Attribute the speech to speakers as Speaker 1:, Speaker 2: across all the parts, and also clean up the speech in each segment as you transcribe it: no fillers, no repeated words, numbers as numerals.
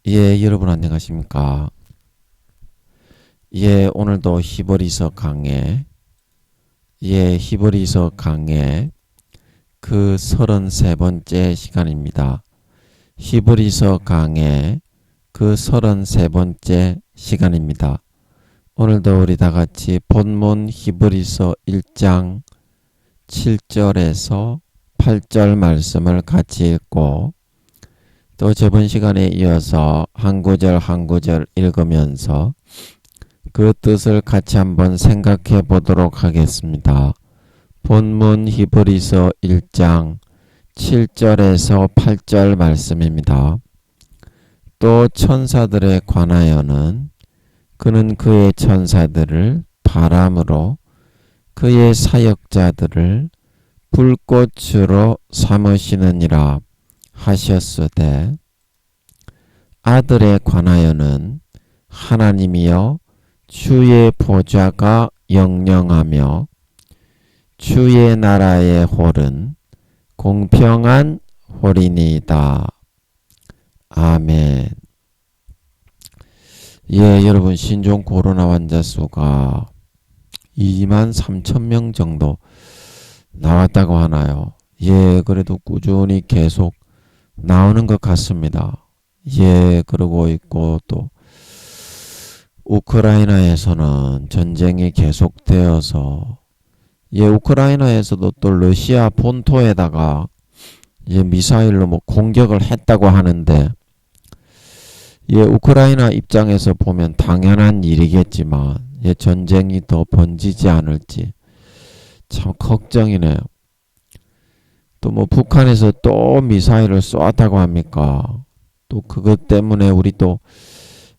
Speaker 1: 예, 여러분 안녕하십니까? 예, 오늘도 히브리서 강의, 히브리서 강의 그 33번째 시간입니다. 히브리서 강의 그 33번째 시간입니다. 오늘도 우리 다 같이 본문 히브리서 1장 7절에서 8절 말씀을 같이 읽고 또 저번 시간에 이어서 한 구절 한 구절 읽으면서 그 뜻을 같이 한번 생각해 보도록 하겠습니다. 본문 히브리서 1장 7절에서 8절 말씀입니다. 또 천사들에 관하여는 그는 그의 천사들을 바람으로 그의 사역자들을 불꽃으로 삼으시느니라 하셨으되 아들에 관하여는 하나님이여 주의 보좌가 영영하며 주의 나라의 홀은 공평한 홀이니이다. 아멘. 예, 여러분 신종 코로나 환자 수가 23,000명 정도 나왔다고 하나요? 예, 그래도 꾸준히 계속 나오는 것 같습니다. 예, 그러고 있고 또 우크라이나에서는 전쟁이 계속되어서 우크라이나에서도 또 러시아 본토에다가 미사일로 공격을 했다고 하는데 우크라이나 입장에서 보면 당연한 일이겠지만 전쟁이 더 번지지 않을지 참 걱정이네요. 또 북한에서 또 미사일을 쏘았다고 합니까? 또 그것 때문에 우리 또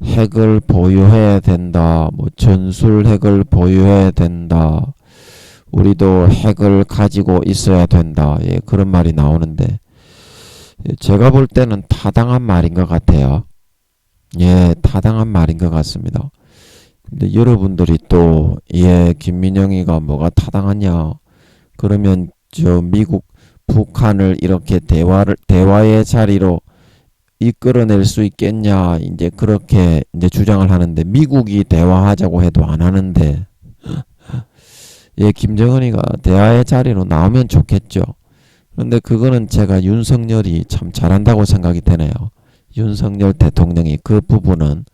Speaker 1: 핵을 보유해야 된다. 전술 핵을 보유해야 된다. 우리도 핵을 가지고 있어야 된다. 그런 말이 나오는데 제가 볼 때는 타당한 말인 것 같아요. 타당한 말인 것 같습니다. 근데 여러분들이 또 김민영이가 뭐가 타당하냐? 그러면 미국 북한을 이렇게 대화의 자리로 이끌어낼 수 있겠냐? 그렇게 주장을 하는데 미국이 대화하자고 해도 안 하는데 김정은이가 대화의 자리로 나오면 좋겠죠. 그런데 그거는 제가 윤석열이 참 잘한다고 생각이 되네요. 윤석열 대통령이 그 부분은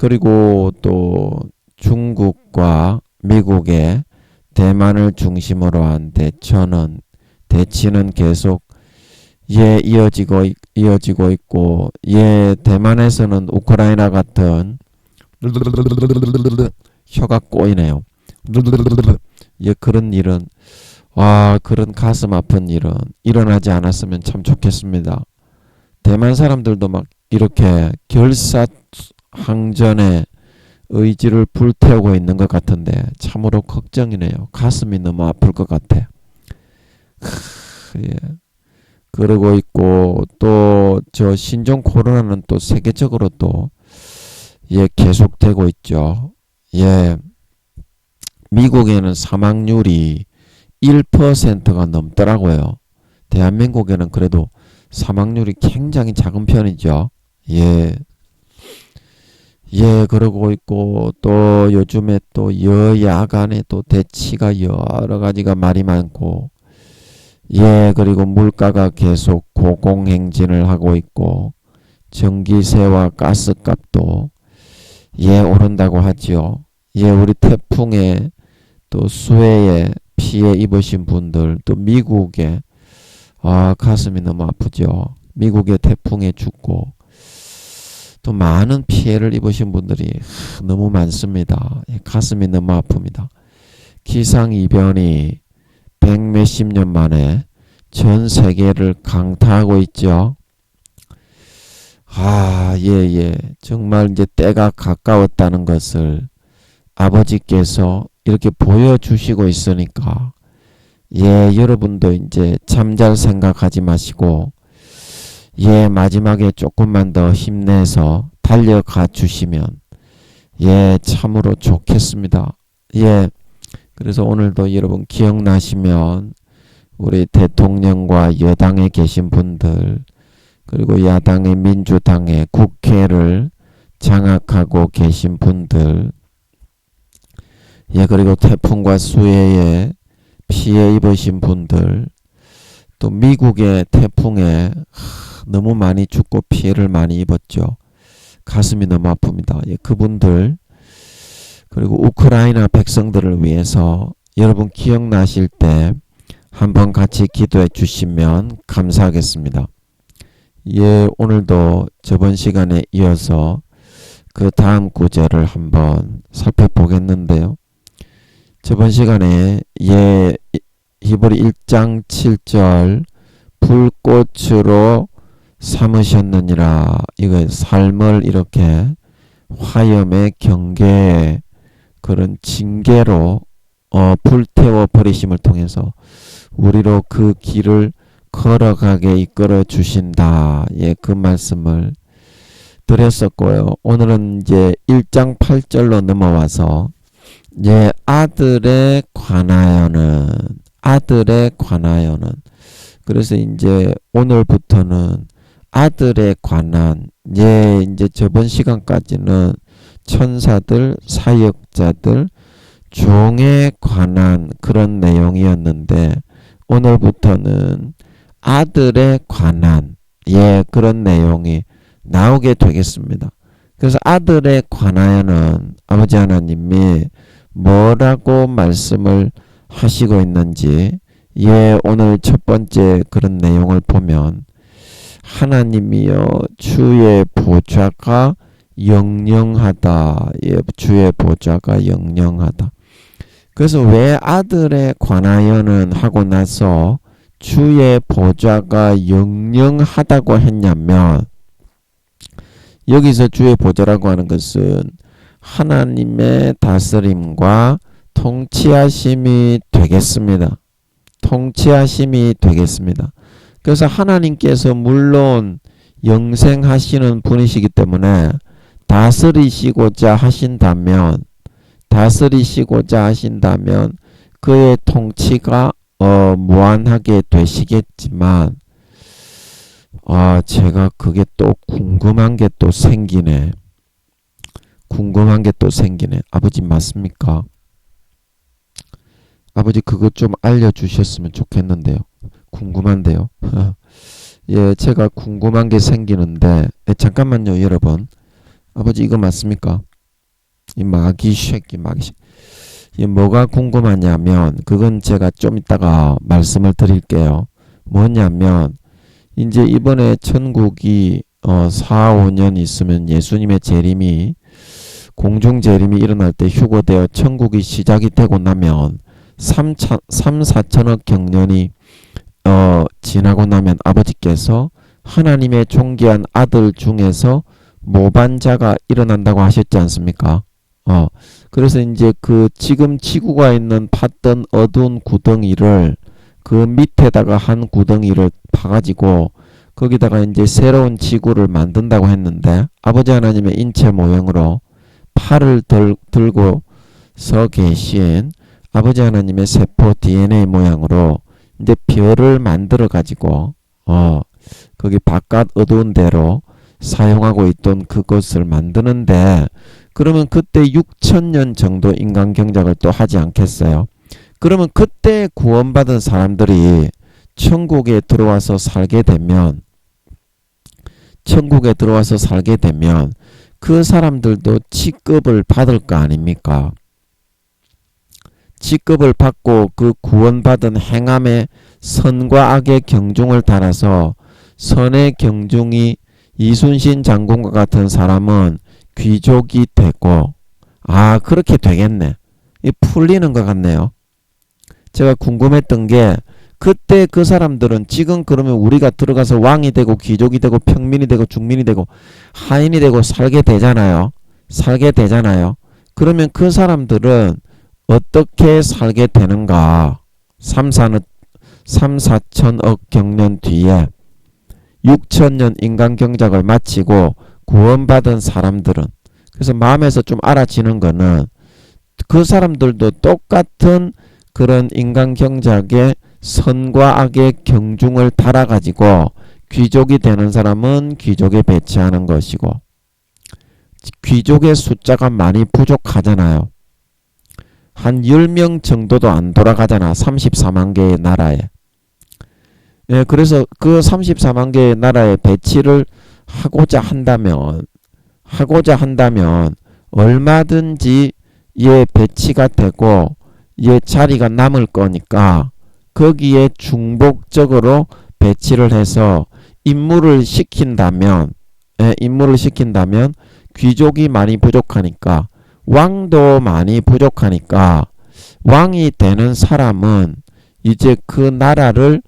Speaker 1: 그리고 또 중국과 미국의 대만을 중심으로 한 대치는 계속 이어지고 있고 대만에서는 우크라이나 같은 혀가 꼬이네요. 그런 일은 그런 가슴 아픈 일은 일어나지 않았으면 참 좋겠습니다. 대만 사람들도 이렇게 결사항전의 의지를 불태우고 있는 것 같은데 참으로 걱정이네요. 가슴이 너무 아플 것 같아. 그러고 있고 또 저 신종 코로나는 또 세계적으로 또 계속되고 있죠. 미국에는 사망률이 1%가 넘더라고요. 대한민국에는 그래도 사망률이 굉장히 작은 편이죠. 그러고 있고 또 요즘에 또 여야 간에 또 대치가 여러 가지가 말이 많고 그리고 물가가 계속 고공행진을 하고 있고 전기세와 가스값도 오른다고 하지요. 우리 태풍에 또 수해에 피해 입으신 분들 또 미국에 가슴이 너무 아프죠. 미국의 태풍에 죽고 또 많은 피해를 입으신 분들이 너무 많습니다. 가슴이 너무 아픕니다. 기상이변이 100몇십 년 만에 전 세계를 강타하고 있죠. 정말 때가 가까웠다는 것을 아버지께서 이렇게 보여주시고 있으니까 여러분도 잠잘 생각하지 마시고 마지막에 조금만 더 힘내서 달려가 주시면 참으로 좋겠습니다. 그래서 오늘도 여러분 기억나시면 우리 대통령과 여당에 계신 분들 그리고 야당의 민주당의 국회를 장악하고 계신 분들, 예, 그리고 태풍과 수해에 피해 입으신 분들, 또 미국의 태풍에 너무 많이 죽고 피해를 많이 입었죠. 가슴이 너무 아픕니다. 예, 그분들, 그리고 우크라이나 백성들을 위해서 여러분 기억나실 때 한번 같이 기도해 주시면 감사하겠습니다. 예, 오늘도 저번 시간에 이어서 그 다음 구절을 한번 살펴보겠는데요. 저번 시간에 예, 히브리 1장 7절 불꽃으로 삼으셨느니라, 이거 삶을 이렇게 화염의 경계에 그런 징계로 불태워 버리심을 통해서 우리로 그 길을 걸어가게 이끌어 주신다. 예, 그 말씀을 드렸었고요. 오늘은 이제 1장 8절로 넘어와서 예, 아들에 관하여는 그래서 이제 오늘부터는 아들에 관한, 예, 이제 저번 시간까지는 천사들, 사역자들, 종에 관한 그런 내용이었는데 오늘부터는 아들에 관한, 예, 그런 내용이 나오게 되겠습니다. 그래서 아들에 관하여는 아버지 하나님이 뭐라고 말씀을 하시고 있는지, 예, 오늘 첫 번째 그런 내용을 보면 하나님이여 주의 보좌가 영영하다. 예, 주의 보좌가 영영하다. 그래서 왜 아들에 관하여는 하고 나서 주의 보좌가 영영하다고 했냐면, 여기서 주의 보좌라고 하는 것은 하나님의 다스림과 통치하심이 되겠습니다. 통치하심이 되겠습니다. 그래서 하나님께서 물론 영생하시는 분이시기 때문에 다스리시고자 하신다면 그의 통치가 무한하게 되시겠지만, 제가 그게 또 궁금한 게 또 생기네. 아버지 맞습니까? 아버지 그것 좀 알려주셨으면 좋겠는데요. 궁금한데요. 예, 제가 궁금한 게 생기는데, 잠깐만요 여러분. 아버지 이거 맞습니까? 이 마귀 새끼. 이 뭐가 궁금하냐면, 그건 제가 좀 이따가 말씀을 드릴게요. 뭐냐면 이제 이번에 천국이 4, 5년 있으면 예수님의 재림이, 공중 재림이 일어날 때 휴거되어 천국이 시작이 되고 나면 3, 4천억 경년이 지나고 나면 아버지께서 하나님의 존귀한 아들 중에서 모반자가 일어난다고 하셨지 않습니까? 그래서 이제 그 지금 지구가 있는 팠던 어두운 구덩이를, 그 밑에다가 한 구덩이를 파가지고 거기다가 이제 새로운 지구를 만든다고 했는데, 아버지 하나님의 인체 모형으로 팔을 들고 서 계신 아버지 하나님의 세포 DNA 모양으로 이제 별을 만들어 가지고 거기 바깥 어두운 데로 사용하고 있던 그것을 만드는데, 그러면 그때 6천년 정도 인간 경작을 또 하지 않겠어요? 그러면 그때 구원받은 사람들이 천국에 들어와서 살게 되면 그 사람들도 직급을 받을 거 아닙니까? 직급을 받고 그 구원받은 행함의 선과 악의 경중을 따라서 선의 경중이 이순신 장군과 같은 사람은 귀족이 되고, 그렇게 되겠네. 이 풀리는 것 같네요. 제가 궁금했던 게, 그때 그 사람들은 지금 그러면 우리가 들어가서 왕이 되고 귀족이 되고 평민이 되고 중민이 되고 하인이 되고 살게 되잖아요. 그러면 그 사람들은 어떻게 살게 되는가? 3, 4천억 경년 뒤에 6천년 인간 경작을 마치고 구원받은 사람들은, 그래서 마음에서 좀 알아지는 거는 그 사람들도 똑같은 그런 인간 경작의 선과 악의 경중을 달아가지고 귀족이 되는 사람은 귀족에 배치하는 것이고, 귀족의 숫자가 많이 부족하잖아요. 한 10명 정도도 안 돌아가잖아. 34만 개의 나라에. 예, 그래서 그 34만 개의 나라에 배치를 하고자 한다면 얼마든지 얘 배치가 되고 얘 자리가 남을 거니까 거기에 중복적으로 배치를 해서 임무를 시킨다면 귀족이 많이 부족하니까 왕도 많이 부족하니까 왕이 되는 사람은 이제 그 나라를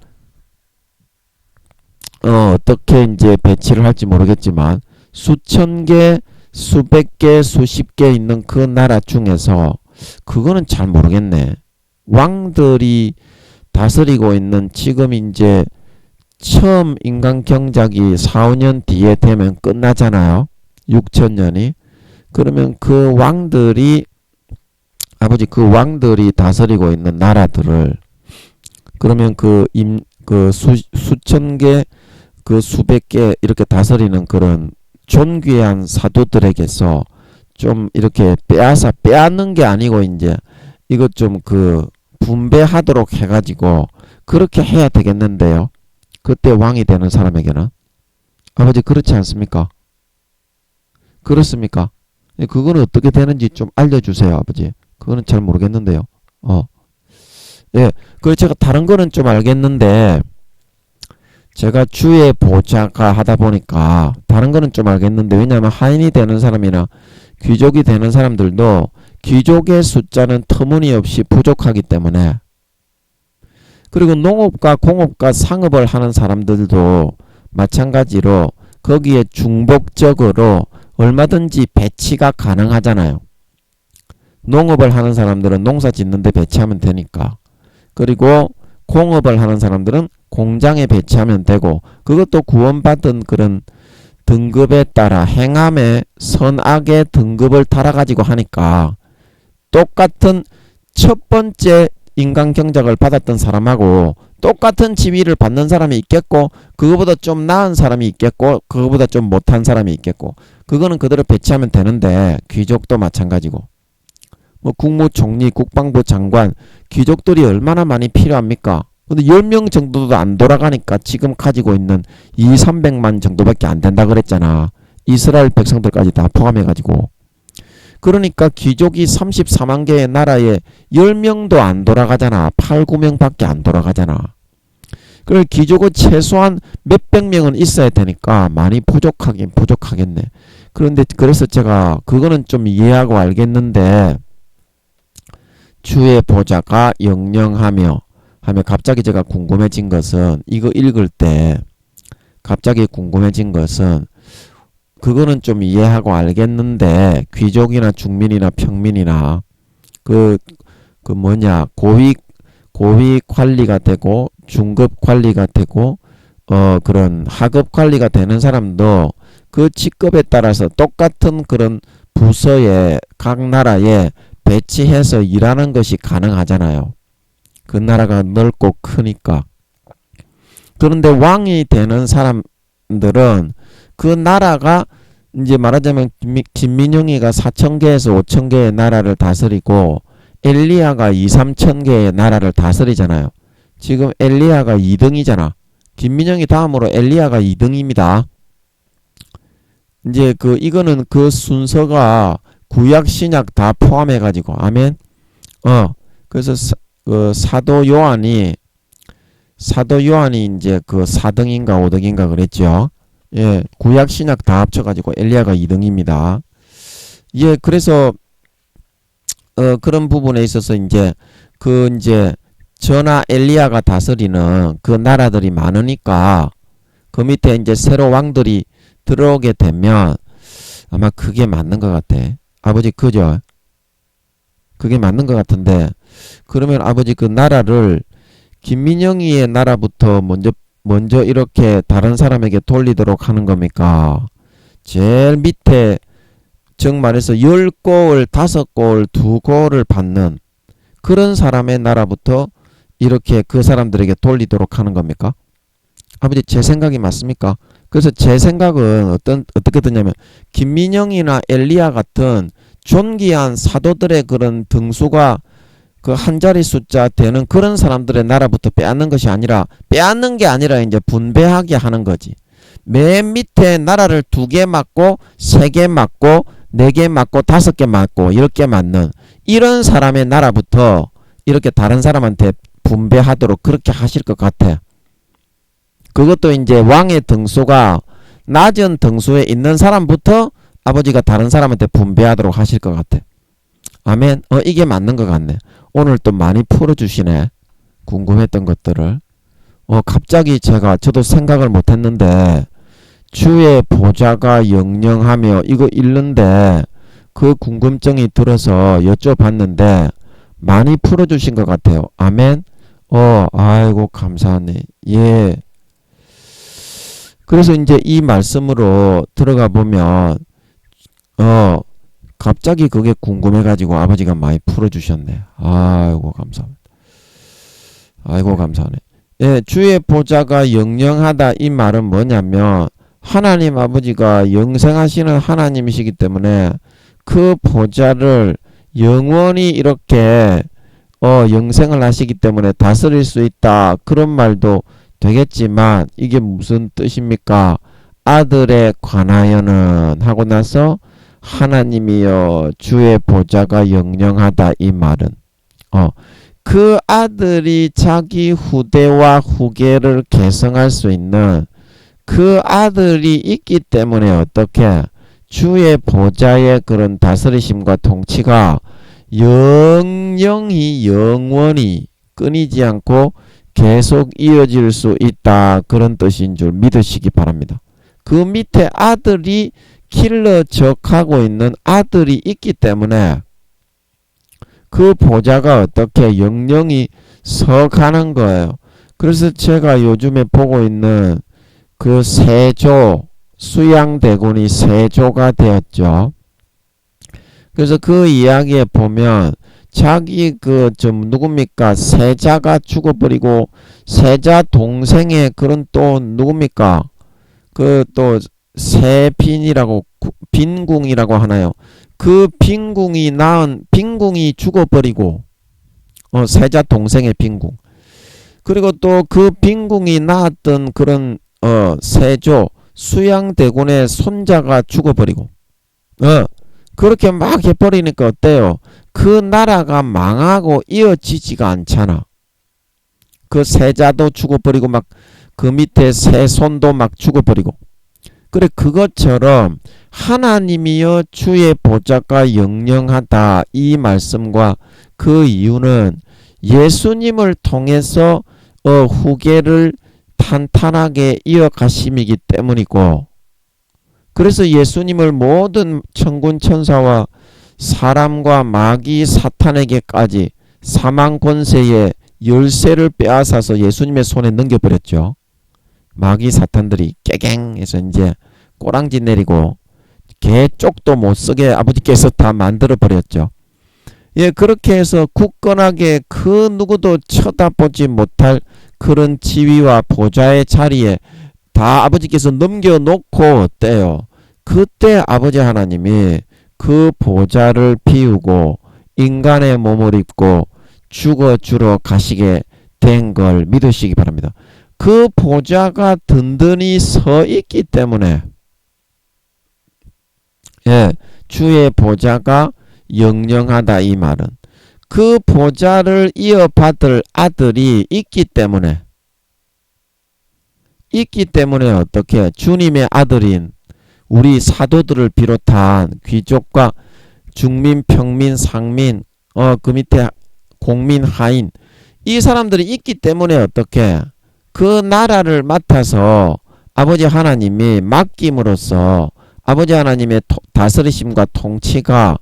Speaker 1: 어떻게 이제 배치를 할지 모르겠지만 수천 개, 수백 개, 수십 개 있는 그 나라 중에서 그거는 잘 모르겠네. 왕들이 다스리고 있는 지금 이제 처음 인간 경작이 4, 5년 뒤에 되면 끝나잖아요. 6천년이. 그러면 그 왕들이 다스리고 있는 나라들을 그러면 수천 개, 그 수백 개 이렇게 다스리는 그런 존귀한 사도들에게서 좀 이렇게 빼앗는 게 아니고 이제 이것 좀 분배하도록 해가지고 그렇게 해야 되겠는데요. 그때 왕이 되는 사람에게는. 아버지 그렇지 않습니까? 그렇습니까? 그거는 어떻게 되는지 좀 알려주세요, 아버지. 그거는 잘 모르겠는데요. 예, 그리고 제가 다른 거는 좀 알겠는데, 제가 주의 보좌가 하다 보니까 다른 거는 좀 알겠는데, 왜냐하면 하인이 되는 사람이나 귀족이 되는 사람들도 귀족의 숫자는 터무니없이 부족하기 때문에, 그리고 농업과 공업과 상업을 하는 사람들도 마찬가지로 거기에 중복적으로 얼마든지 배치가 가능하잖아요. 농업을 하는 사람들은 농사 짓는데 배치하면 되니까. 그리고 공업을 하는 사람들은 공장에 배치하면 되고, 그것도 구원받은 그런 등급에 따라 행함의 선악의 등급을 달아가지고 하니까 똑같은 첫 번째 인간 경작을 받았던 사람하고 똑같은 지위를 받는 사람이 있겠고, 그거보다 좀 나은 사람이 있겠고, 그거보다 좀 못한 사람이 있겠고, 그거는 그대로 배치하면 되는데, 귀족도 마찬가지고, 뭐 국무총리, 국방부 장관, 귀족들이 얼마나 많이 필요합니까? 근데 10명 정도도 안 돌아가니까 지금 가지고 있는 200~300만 정도밖에 안 된다 그랬잖아. 이스라엘 백성들까지 다 포함해가지고. 그러니까 귀족이 34만 개의 나라에 10명도 안 돌아가잖아. 8~9명밖에 안 돌아가잖아. 그래서 귀족은 최소한 몇백 명은 있어야 되니까 많이 부족하겠네. 그런데 그래서 제가 그거는 좀 이해하고 알겠는데, 주의 보좌가 영영하며 하면 갑자기 제가 궁금해진 것은, 이거 읽을 때 갑자기 궁금해진 것은, 그거는 좀 이해하고 알겠는데 귀족이나 중민이나 평민이나 고위 관리가 되고 중급 관리가 되고 그런 하급 관리가 되는 사람도 그 직급에 따라서 똑같은 그런 부서에 각 나라에 배치해서 일하는 것이 가능하잖아요. 그 나라가 넓고 크니까. 그런데 왕이 되는 사람들은 그 나라가 이제 말하자면 김민영이가 4,000개에서 5,000개의 나라를 다스리고 엘리야가 2~3,000개의 나라를 다스리잖아요. 지금 엘리야가 2등이잖아. 김민영이 다음으로 엘리야가 2등입니다. 이제 이거는 그 순서가 구약 신약 다 포함해가지고, 아멘. 그래서 사도 요한이 이제 4등인가 5등인가 그랬죠. 예, 구약 신약 다 합쳐가지고 엘리야가 2등입니다. 예, 그래서 그런 부분에 있어서 이제 전하 엘리야가 다스리는 그 나라들이 많으니까 그 밑에 이제 새로 왕들이 들어오게 되면 아마 그게 맞는 것 같아. 아버지, 그죠? 그게 맞는 것 같은데, 그러면 아버지 그 나라를 김민영이의 나라부터 먼저 이렇게 다른 사람에게 돌리도록 하는 겁니까? 제일 밑에 정말해서 10골, 5골, 2골을 받는 그런 사람의 나라부터 이렇게 그 사람들에게 돌리도록 하는 겁니까? 아버지 제 생각이 맞습니까? 그래서 제 생각은 어떻게 듣냐면 김민영이나 엘리야 같은 존귀한 사도들의 그런 등수가 그 한 자리 숫자 되는 그런 사람들의 나라부터 빼앗는 것이 아니라 빼앗는 게 아니라 이제 분배하게 하는 거지. 맨 밑에 나라를 2개 맡고 3개 맡고 4개 맡고 5개 맡고 이렇게 맡는 이런 사람의 나라부터 이렇게 다른 사람한테 분배하도록 그렇게 하실 것 같아. 그것도 이제 왕의 등수가 낮은 등수에 있는 사람부터 아버지가 다른 사람한테 분배하도록 하실 것 같아. 아멘. 이게 맞는 것 같네. 오늘 또 많이 풀어주시네. 궁금했던 것들을. 갑자기 저도 생각을 못했는데 주의 보좌가 영영하며 이거 읽는데 그 궁금증이 들어서 여쭤봤는데 많이 풀어주신 것 같아요. 아멘. 아이고 감사하네. 예. 그래서 이제 이 말씀으로 들어가 보면 갑자기 그게 궁금해가지고 아버지가 많이 풀어주셨네. 아이고 감사합니다. 아이고 감사하네. 예, 주의 보좌가 영영하다 이 말은 뭐냐면 하나님 아버지가 영생하시는 하나님이시기 때문에 그 보좌를 영원히 이렇게 영생을 하시기 때문에 다스릴 수 있다. 그런 말도 되겠지만 이게 무슨 뜻입니까? 아들에 관하여는 하고 나서 하나님이여 주의 보좌가 영영하다 이 말은 그 아들이 자기 후대와 후계를 계승할 수 있는 그 아들이 있기 때문에 어떻게 주의 보좌의 그런 다스리심과 통치가 영영히 영원히 끊이지 않고 계속 이어질 수 있다. 그런 뜻인 줄 믿으시기 바랍니다. 그 밑에 아들이 길러져가고 있는 아들이 있기 때문에 그 보좌가 어떻게 영영히 서가는 거예요. 그래서 제가 요즘에 보고 있는 그 세조 수양대군이 세조가 되었죠. 그래서 그 이야기에 보면 자기 누굽니까 세자가 죽어버리고 세자 동생의 그런 또 누굽니까 그 또 세빈이라고 빈궁이라고 하나요. 그 빈궁이 낳은 빈궁이 죽어버리고 세자 동생의 빈궁 그리고 또 그 빈궁이 낳았던 그런 세조 수양대군의 손자가 죽어버리고 그렇게 막 해버리니까 어때요? 그 나라가 망하고 이어지지가 않잖아. 그 세자도 죽어버리고 막 그 밑에 세손도 막 죽어버리고 그래 그것처럼 하나님이여 주의 보좌가 영영하다 이 말씀과 그 이유는 예수님을 통해서 후계를 탄탄하게 이어가심이기 때문이고 그래서 예수님을 모든 천군 천사와 사람과 마귀 사탄에게까지 사망 권세의 열쇠를 빼앗아서 예수님의 손에 넘겨버렸죠. 마귀 사탄들이 깨갱해서 이제 꼬랑지 내리고 개 쪽도 못 쓰게 아버지께서 다 만들어 버렸죠. 예, 그렇게 해서 굳건하게 그 누구도 쳐다보지 못할 그런 지위와 보좌의 자리에 다 아버지께서 넘겨놓고 어때요? 그때 아버지 하나님이 그 보좌를 비우고 인간의 몸을 입고 죽어주러 가시게 된 걸 믿으시기 바랍니다. 그 보좌가 든든히 서 있기 때문에 예, 주의 보좌가 영영하다 이 말은 그 보좌를 이어받을 아들이 있기 때문에 어떻게 주님의 아들인 우리 사도들을 비롯한 귀족과 중민, 평민, 상민, 그 밑에 공민, 하인 이 사람들이 있기 때문에 어떻게 그 나라를 맡아서 아버지 하나님이 맡김으로써 아버지 하나님의 다스리심과 통치가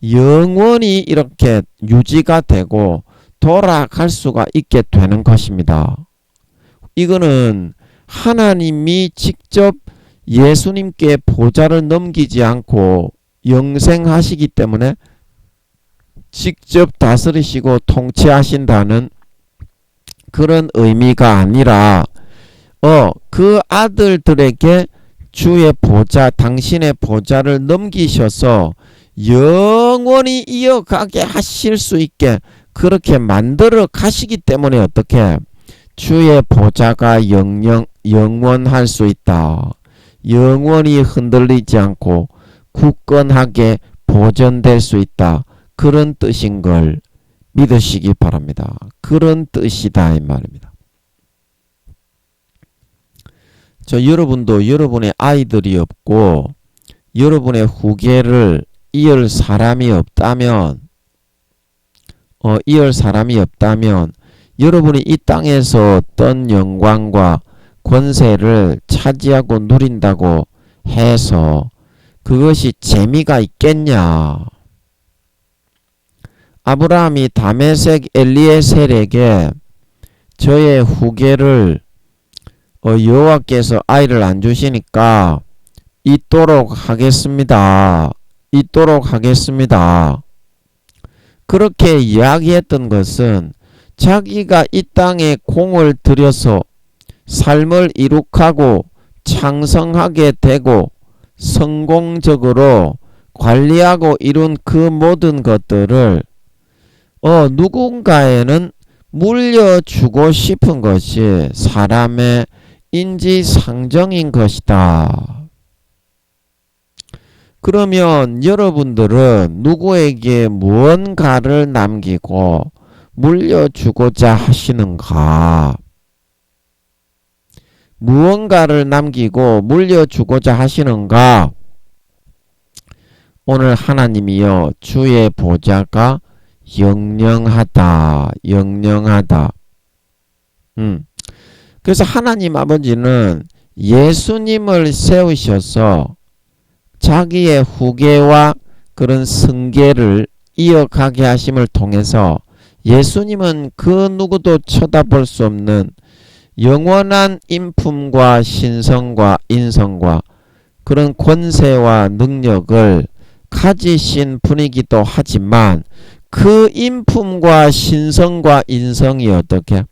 Speaker 1: 영원히 이렇게 유지가 되고 돌아갈 수가 있게 되는 것입니다. 이거는 하나님이 직접 예수님께 보좌를 넘기지 않고 영생하시기 때문에 직접 다스리시고 통치하신다는 그런 의미가 아니라 그 아들들에게 주의 보좌, 당신의 보좌를 넘기셔서 영원히 이어가게 하실 수 있게 그렇게 만들어 가시기 때문에 어떻게 주의 보좌가 영원할 수 있다. 영원히 흔들리지 않고 굳건하게 보존될 수 있다. 그런 뜻인 걸 믿으시기 바랍니다. 그런 뜻이다 이 말입니다. 여러분도 여러분의 아이들이 없고 여러분의 후계를 이을 사람이 없다면 여러분이 이 땅에서 어떤 영광과 권세를 차지하고 누린다고 해서 그것이 재미가 있겠냐? 아브라함이 다메섹 엘리에셀에게 저의 후계를 여호와께서 아이를 안 주시니까 있도록 하겠습니다. 그렇게 이야기했던 것은 자기가 이 땅에 공을 들여서 삶을 이룩하고 창성하게 되고 성공적으로 관리하고 이룬 그 모든 것들을 누군가에는 물려주고 싶은 것이 사람의 인지상정인 것이다. 그러면 여러분들은 누구에게 무언가를 남기고 물려주고자 하시는가? 무언가를 남기고 물려주고자 하시는가? 오늘 하나님이여 주의 보좌가 영영하다. 그래서 하나님 아버지는 예수님을 세우셔서 자기의 후계와 그런 승계를 이어가게 하심을 통해서 예수님은 그 누구도 쳐다볼 수 없는 영원한 인품과 신성과 인성과 그런 권세와 능력을 가지신 분이기도 하지만 그 인품과 신성과 인성이 어떻게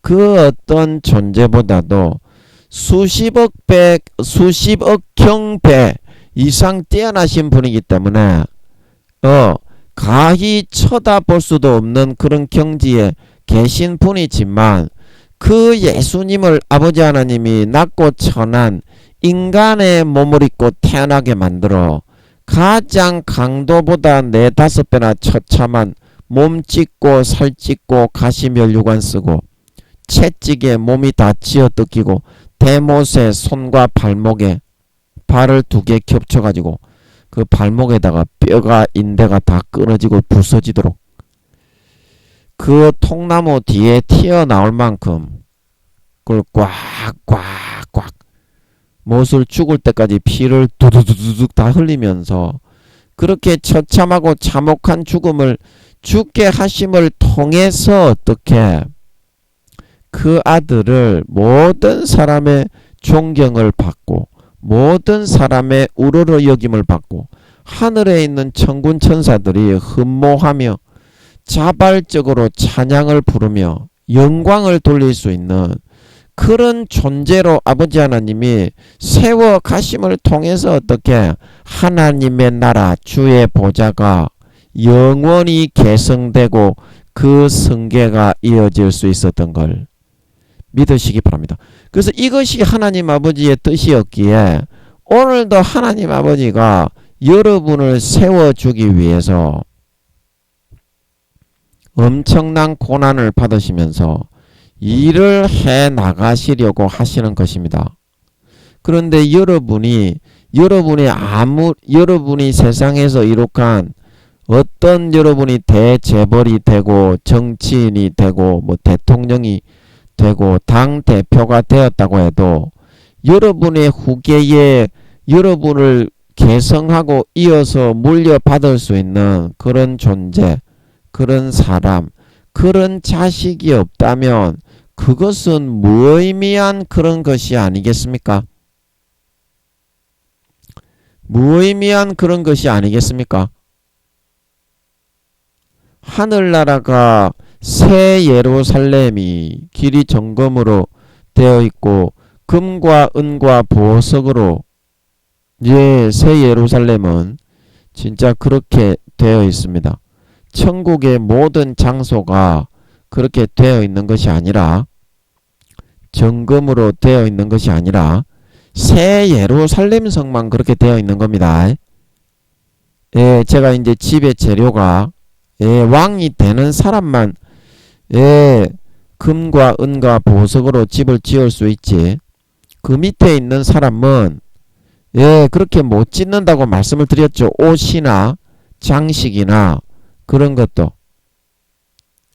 Speaker 1: 그 어떤 존재보다도 수십억 경배 이상 뛰어나신 분이기 때문에 가히 쳐다볼 수도 없는 그런 경지에 계신 분이지만 그 예수님을 아버지 하나님이 낮고 천한 인간의 몸을 입고 태어나게 만들어 가장 강도보다 4-5배나 처참한 몸 찢고 살 찢고 가시면류관 쓰고 채찍에 몸이 다 쥐어뜯기고 대못에 손과 발목에 발을 2개 겹쳐가지고 그 발목에다가 뼈가 인대가 다 끊어지고 부서지도록 그 통나무 뒤에 튀어나올 만큼 그걸 꽉꽉꽉 못을 죽을 때까지 피를 두두두둑 다 흘리면서 그렇게 처참하고 참혹한 죽음을 죽게 하심을 통해서 어떻게 그 아들을 모든 사람의 존경을 받고 모든 사람의 우러러 여김을 받고 하늘에 있는 천군 천사들이 흠모하며 자발적으로 찬양을 부르며 영광을 돌릴 수 있는 그런 존재로 아버지 하나님이 세워 가심을 통해서 어떻게 하나님의 나라 주의 보좌가 영원히 계승되고 그 승계가 이어질 수 있었던 걸 믿으시기 바랍니다. 그래서 이것이 하나님 아버지의 뜻이었기에 오늘도 하나님 아버지가 여러분을 세워주기 위해서 엄청난 고난을 받으시면서 일을 해 나가시려고 하시는 것입니다. 그런데 여러분이 세상에서 이룩한 어떤 여러분이 대재벌이 되고 정치인이 되고 뭐 대통령이 되고 당 대표가 되었다고 해도 여러분의 후계에 여러분을 계승하고 이어서 물려받을 수 있는 그런 존재, 그런 사람, 그런 자식이 없다면 그것은 무의미한 그런 것이 아니겠습니까? 무의미한 그런 것이 아니겠습니까? 하늘나라가 새 예루살렘이 길이 정금으로 되어 있고 금과 은과 보석으로 새 예루살렘은 진짜 그렇게 되어 있습니다. 천국의 모든 장소가 그렇게 되어 있는 것이 아니라 정금으로 되어 있는 것이 아니라 새 예루살렘 성만 그렇게 되어 있는 겁니다. 제가 이제 집의 재료가 왕이 되는 사람만 금과 은과 보석으로 집을 지을 수 있지, 그 밑에 있는 사람은 그렇게 못 짓는다고 말씀을 드렸죠. 옷이나 장식이나 그런 것도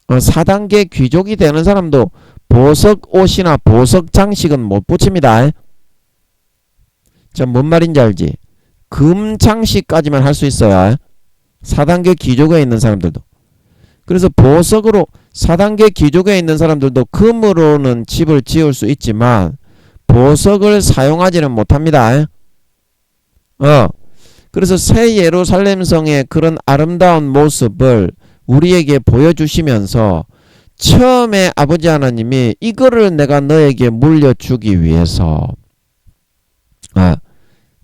Speaker 1: 4단계 귀족이 되는 사람도 보석 옷이나 보석 장식은 못 붙입니다. 자, 뭔 말인지 알지? 금 장식까지만 할 수 있어요. 4단계 귀족에 있는 사람들도. 그래서 보석으로 4단계 귀족에 있는 사람들도 금으로는 집을 지을 수 있지만 보석을 사용하지는 못합니다. 그래서 새 예루살렘 성의 그런 아름다운 모습을 우리에게 보여주시면서 처음에 아버지 하나님이 이거를 내가 너에게 물려주기 위해서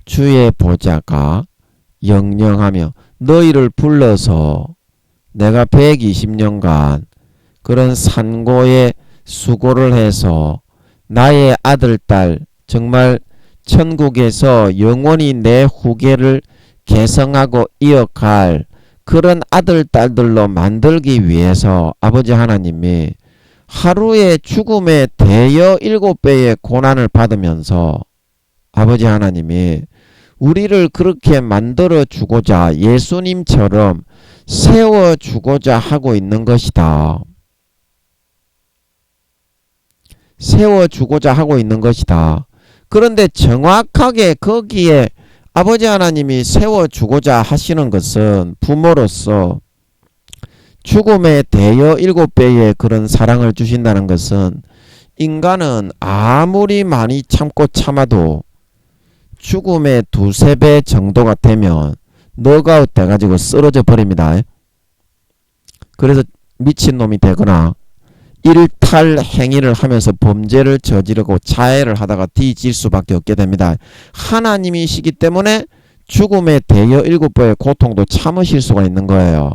Speaker 1: 주의 보좌가 영영하며 너희를 불러서 내가 120년간 그런 산고에 수고를 해서 나의 아들, 딸, 정말 천국에서 영원히 내 후계를 계승하고 이어갈 그런 아들, 딸들로 만들기 위해서 아버지 하나님이 하루에 죽음의 대여 7배의 고난을 받으면서 아버지 하나님이 우리를 그렇게 만들어 주고자 예수님처럼 세워 주고자 하고 있는 것이다. 세워 주고자 하고 있는 것이다. 그런데 정확하게 거기에 아버지 하나님이 세워주고자 하시는 것은 부모로서 죽음의 대여 7배의 그런 사랑을 주신다는 것은 인간은 아무리 많이 참고 참아도 죽음의 2~3배 정도가 되면 너가웃 돼가지고 쓰러져 버립니다. 그래서 미친놈이 되거나 일탈 행위를 하면서 범죄를 저지르고 자해를 하다가 뒤질 수밖에 없게 됩니다. 하나님이시기 때문에 죽음의 대여 7배의 고통도 참으실 수가 있는 거예요.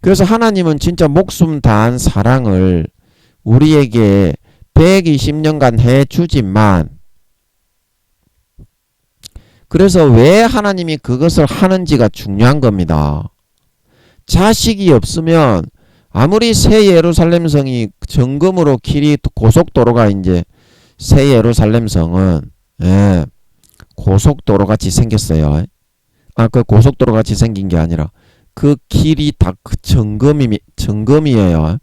Speaker 1: 그래서 하나님은 진짜 목숨 다한 사랑을 우리에게 120년간 해주지만, 그래서 왜 하나님이 그것을 하는지가 중요한 겁니다. 자식이 없으면 아무리 새 예루살렘 성이 정금으로 길이 고속도로가 이제 새 예루살렘 성은 고속도로 같이 생겼어요. 그 고속도로 같이 생긴 게 아니라 그 길이 다 그 정금이에요.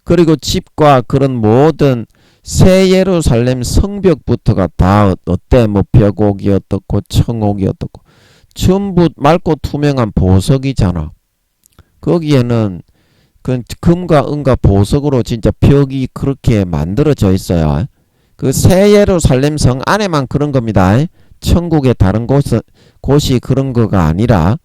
Speaker 1: 그리고 집과 그런 모든 새 예루살렘 성벽부터가 다 어때? 뭐 벽옥이 어떻고 청옥이 어떻고 전부 맑고 투명한 보석이잖아. 거기에는 그 금과 은과 보석으로 진짜 벽이 그렇게 만들어져 있어요. 그 새 예루살렘 성 안에만 그런 겁니다. 천국의 다른 곳이 그런 거가 아니라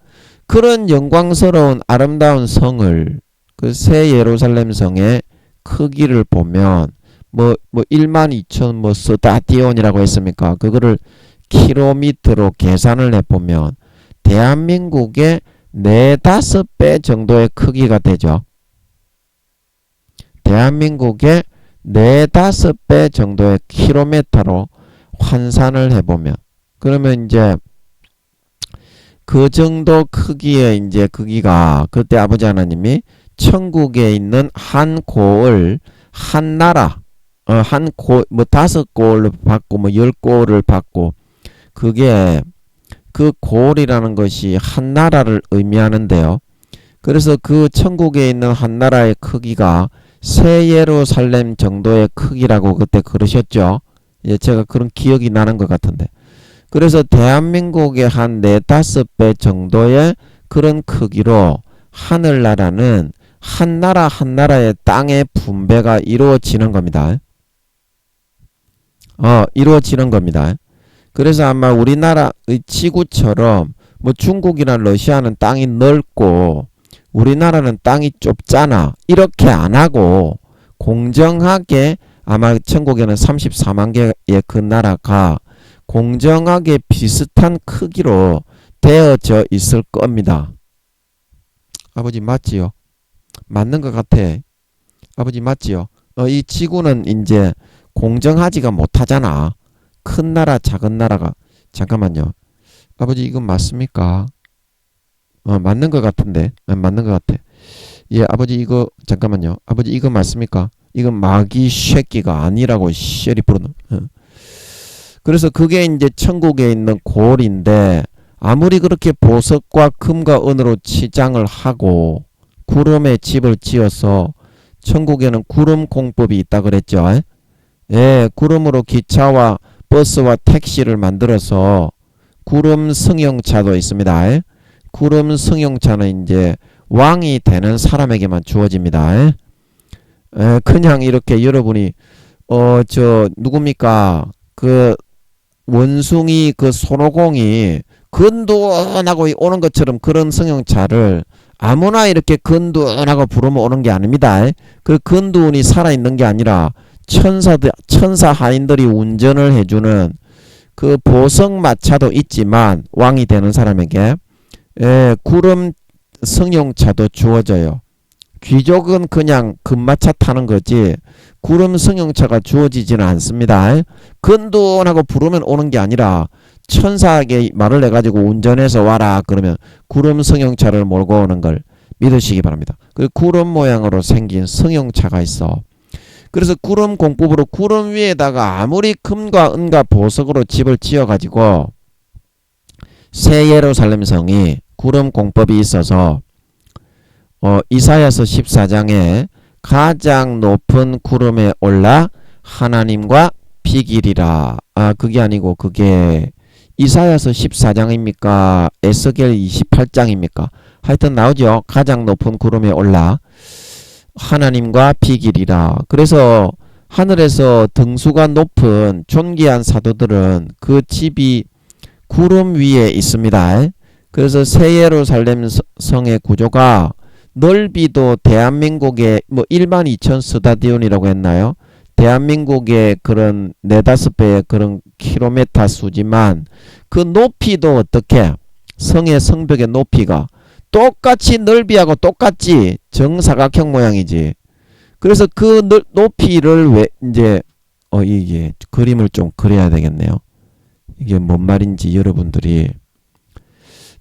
Speaker 1: 그런 영광스러운 아름다운 성을, 그 새 예루살렘 성의 크기를 보면 뭐 12,000 뭐 스타디온이라고 했습니까? 그거를 킬로미터로 계산을 해보면 대한민국의 4~5배 정도의 크기가 되죠. 대한민국의 4~5배 정도의 킬로미터로 환산을 해보면, 그러면 이제 그 정도 크기의 이제 크기가, 그때 아버지 하나님이 천국에 있는 한 고을, 한 나라, 한 고, 뭐 5고을 받고 뭐 10고을을 받고, 그게 그 고을이라는 것이 한 나라를 의미하는데요. 그래서 그 천국에 있는 한 나라의 크기가 새 예루살렘 정도의 크기라고 그때 그러셨죠. 제가 그런 기억이 나는 것 같은데. 그래서 대한민국의 한 4~5배 정도의 그런 크기로 하늘나라는 한 나라 한 나라의 땅의 분배가 이루어지는 겁니다. 이루어지는 겁니다. 그래서 아마 우리나라의 지구처럼 뭐 중국이나 러시아는 땅이 넓고 우리나라는 땅이 좁잖아. 이렇게 안 하고 공정하게 아마 천국에는 34만 개의 그 나라가 공정하게 비슷한 크기로 되어져 있을 겁니다. 아버지 맞지요? 맞는 것 같아. 아버지 맞지요? 이 지구는 이제 공정하지가 못하잖아. 큰 나라 작은 나라가. 잠깐만요. 아버지 이건 맞습니까? 맞는 것 같은데. 맞는 것 같아. 예, 아버지 이거 잠깐만요. 아버지 이거 맞습니까? 이건 마귀 새끼가 아니라고 쉐리 부르는. 그래서 그게 이제 천국에 있는 골인데 아무리 그렇게 보석과 금과 은으로 치장을 하고 구름에 집을 지어서 천국에는 구름 공법이 있다 그랬죠. 예, 구름으로 기차와 버스와 택시를 만들어서 구름 승용차도 있습니다. 구름 승용차는 이제 왕이 되는 사람에게만 주어집니다. 그냥 이렇게 여러분이 저 누굽니까? 그 원숭이 그 손오공이 근두운하고 오는 것처럼 그런 승용차를 아무나 이렇게 근두운하고 부르면 오는 게 아닙니다. 그 근두운이 살아있는 게 아니라 천사 하인들이 운전을 해주는 그 보석마차도 있지만 왕이 되는 사람에게 구름 승용차도 주어져요. 귀족은 그냥 금마차 타는 거지 구름 승용차가 주어지지는 않습니다. 근둔하고 부르면 오는 게 아니라 천사에게 말을 해가지고 운전해서 와라 그러면 구름 승용차를 몰고 오는 걸 믿으시기 바랍니다. 그 구름 모양으로 생긴 승용차가 있어. 그래서 구름 공법으로 구름 위에다가 아무리 금과 은과 보석으로 집을 지어가지고 새 예루살렘 성이 구름 공법이 있어서 이사야서 14장에 가장 높은 구름에 올라 하나님과 비기리라. 그게 아니고 그게 이사야서 14장입니까? 에스겔 28장입니까? 하여튼 나오죠. 가장 높은 구름에 올라 하나님과 비기리라. 그래서 하늘에서 등수가 높은 존귀한 사도들은 그 집이 구름 위에 있습니다. 그래서 새 예루살렘 성의 구조가 넓이도 대한민국의 뭐 1만 2천 스타디온이라고 했나요? 대한민국의 그런 4-5배의 그런 킬로미터 수지만 그 높이도 어떻게 성의 성벽의 높이가 똑같이 넓이하고 똑같지 정사각형 모양이지. 그래서 그 높이를 왜 이제 이게 그림을 좀 그려야 되겠네요. 이게 뭔 말인지 여러분들이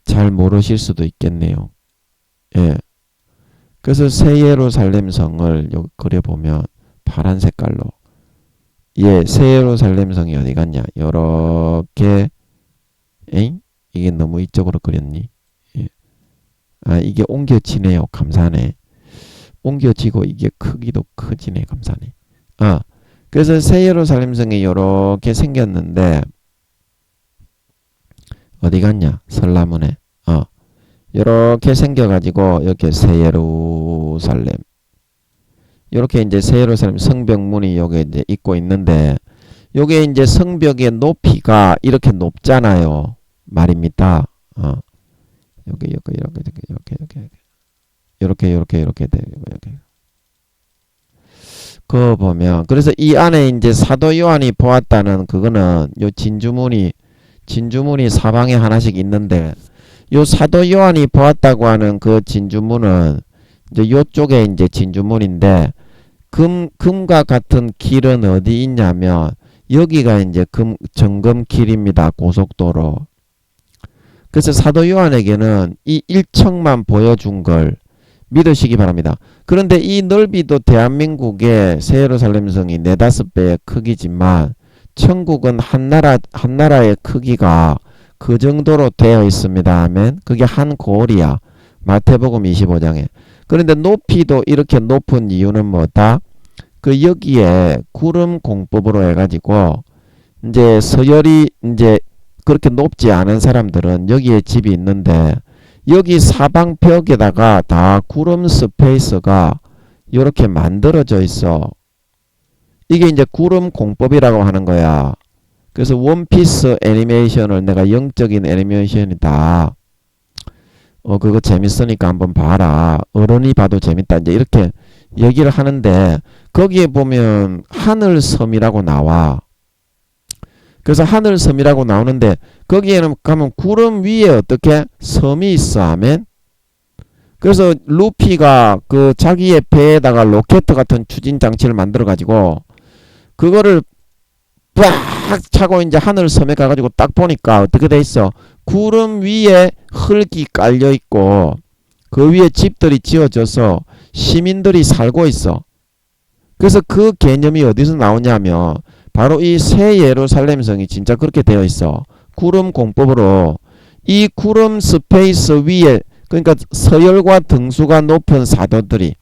Speaker 1: 잘 모르실 수도 있겠네요. 예. 그래서 새 예루살렘 성을 여기 그려보면 파란 색깔로 예, 새 예루살렘 성이 어디 갔냐? 요렇게 이게 너무 이쪽으로 그렸니? 예. 이게 옮겨지네요. 감사네. 옮겨지고 이게 크기도 커지네. 감사네. 그래서 새 예루살렘 성이 요렇게 생겼는데 어디 갔냐? 설라문에. 이렇게 생겨가지고 이렇게 새 예루살렘 이렇게 이제 새 예루살렘 성벽문이 여기 이제 있고 있는데 요게 이제 성벽의 높이가 이렇게 높잖아요 말입니다. 이렇게 돼. 그거 보면 그래서 이 안에 이제 사도 요한이 보았다는 그거는 요 진주문이 사방에 하나씩 있는데 요 사도 요한이 보았다고 하는 그 진주문은 이제 요쪽에 이제 진주문인데 금과 같은 길은 어디 있냐면 여기가 이제 정금길입니다. 고속도로. 그래서 사도 요한에게는 이 일척만 보여준 걸 믿으시기 바랍니다. 그런데 이 넓이도 대한민국의 새 예루살렘 성이 4-5배의 크기지만 천국은 한 나라의 크기가 그 정도로 되어 있습니다. 아멘. 그게 한 골이야. 마태복음 25장에. 그런데 높이도 이렇게 높은 이유는 뭐다? 그 여기에 구름 공법으로 해가지고 이제 서열이 이제 그렇게 높지 않은 사람들은 여기에 집이 있는데 여기 사방 벽에다가 다 구름 스페이스가 이렇게 만들어져 있어. 이게 이제 구름 공법이라고 하는 거야. 그래서 원피스 애니메이션을 내가 영적인 애니메이션이다. 그거 재밌으니까 한번 봐라. 어른이 봐도 재밌다. 이제 얘기를 하는데 거기에 보면 하늘섬이라고 나와. 그래서 하늘섬이라고 나오는데 거기에는 가면 구름 위에 어떻게 섬이 있어. 아멘. 그래서 루피가 그 자기의 배에다가 로켓 같은 추진 장치를 만들어 가지고 그거를 빡 차고 이제 하늘섬에 가가지고 딱 보니까 어떻게 돼 있어. 구름 위에 흙이 깔려 있고 그 위에 집들이 지어져서 시민들이 살고 있어. 그래서 그 개념이 어디서 나오냐면 바로 이 새 예루살렘성이 진짜 그렇게 되어 있어. 구름 공법으로 이 구름 스페이스 위에, 그러니까 서열과 등수가 높은 사도들이,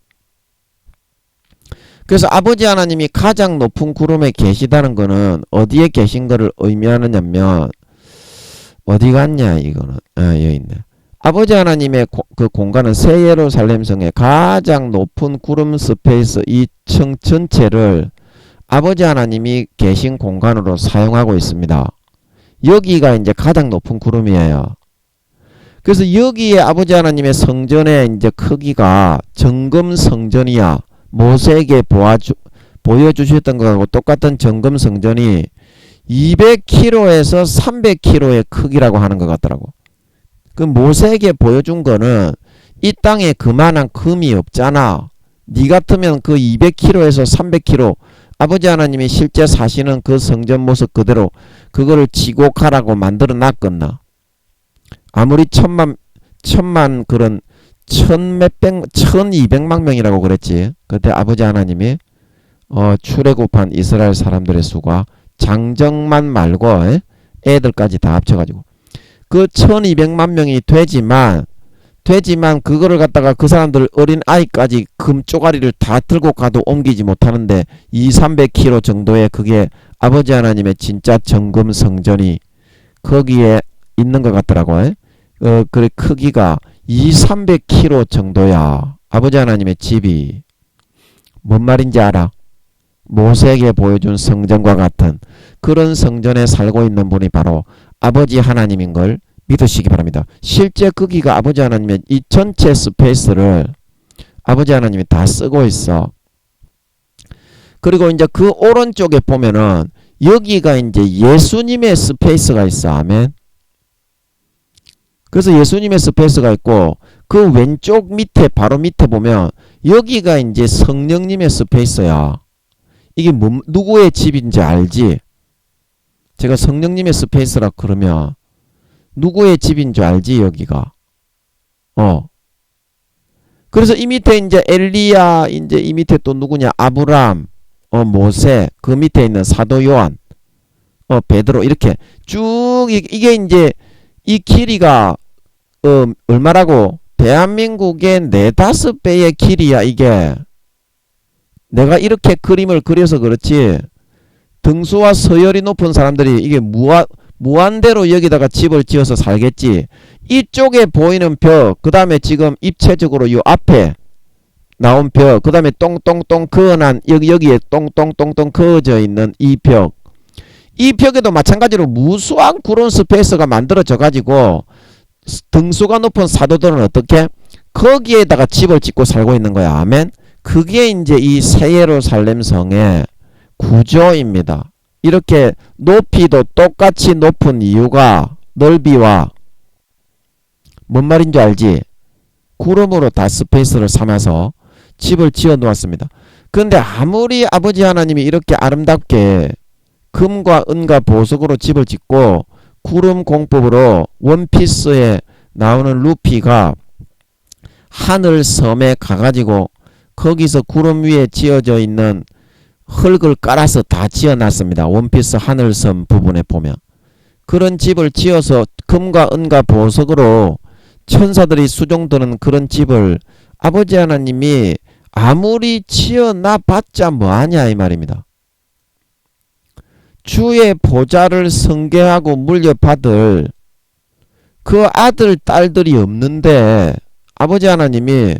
Speaker 1: 그래서 아버지 하나님이 가장 높은 구름에 계시다는 거는 어디에 계신 거를 의미하느냐면, 어디 갔냐 이거는, 여기 있네. 아버지 하나님의 그 공간은 새 예루살렘 성의 가장 높은 구름 스페이스 이 층 전체를 아버지 하나님이 계신 공간으로 사용하고 있습니다. 여기가 이제 가장 높은 구름이에요. 그래서 여기에 아버지 하나님의 성전의 이제 크기가 정금 성전이야. 모세에게 보여주셨던 것하고 똑같은 정금 성전이 200km에서 300km의 크기라고 하는 것 같더라고. 그 모세에게 보여준 거는 이 땅에 그만한 금이 없잖아. 니 같으면 그 200km에서 300km 아버지 하나님이 실제 사시는 그 성전 모습 그대로 그거를 지곡하라고 만들어 놨겠나. 아무리 천만 그런 1200만 명이라고 그랬지. 그때 아버지 하나님이 출애굽한 이스라엘 사람들의 수가 장정만 말고 애들까지 다 합쳐가지고 그 1200만 명이 되지만 그거를 갖다가 그 사람들 어린 아이까지 금 쪼가리를 다 들고 가도 옮기지 못하는데 200-300km 정도의 그게 아버지 하나님의 진짜 정금 성전이 거기에 있는 것 같더라고요. 그래 크기가 200-300km 정도야. 아버지 하나님의 집이. 뭔 말인지 알아? 모세에게 보여준 성전과 같은 그런 성전에 살고 있는 분이 바로 아버지 하나님인 걸 믿으시기 바랍니다. 실제 크기가 아버지 하나님의 이 전체 스페이스를 아버지 하나님이 다 쓰고 있어. 그리고 이제 그 오른쪽에 보면은 여기가 이제 예수님의 스페이스가 있어. 아멘. 그래서 예수님의 스페이스가 있고 그 왼쪽 밑에 바로 밑에 보면 여기가 이제 성령님의 스페이스야. 이게 누구의 집인지 알지? 제가 성령님의 스페이스라 그러면 누구의 집인 줄 알지 여기가. 그래서 이 밑에 이제 엘리야, 이제 이 밑에 또 누구냐? 아브람, 모세, 그 밑에 있는 사도 요한, 베드로 이렇게 쭉 이게 이제 이 길이가 얼마라고? 대한민국의 4-5배의 길이야 이게. 내가 이렇게 그림을 그려서 그렇지 등수와 서열이 높은 사람들이 이게 무한대로 여기다가 집을 지어서 살겠지. 이쪽에 보이는 벽, 그 다음에 지금 입체적으로 요 앞에 나온 벽, 그 다음에 똥똥똥 그어난 여기에 똥똥똥똥 그어져 있는 이 벽, 이 벽에도 마찬가지로 무수한 구름 스페이스가 만들어져 가지고 등수가 높은 사도들은 어떻게? 거기에다가 집을 짓고 살고 있는 거야. 아멘. 그게 이제 이 새 예루살렘 성의 구조입니다. 이렇게 높이도 똑같이 높은 이유가 넓이와 뭔 말인지 알지? 구름으로 다 스페이스를 삼아서 집을 지어 놓았습니다. 그런데 아무리 아버지 하나님이 이렇게 아름답게 금과 은과 보석으로 집을 짓고 구름 공법으로 원피스에 나오는 루피가 하늘 섬에 가가지고 거기서 구름 위에 지어져 있는 흙을 깔아서 다 지어놨습니다. 원피스 하늘섬 부분에 보면 그런 집을 지어서 금과 은과 보석으로 천사들이 수종드는 그런 집을 아버지 하나님이 아무리 지어놔봤자 뭐하냐 이 말입니다. 주의 보좌를 성계하고 물려받을 그 아들 딸들이 없는데 아버지 하나님이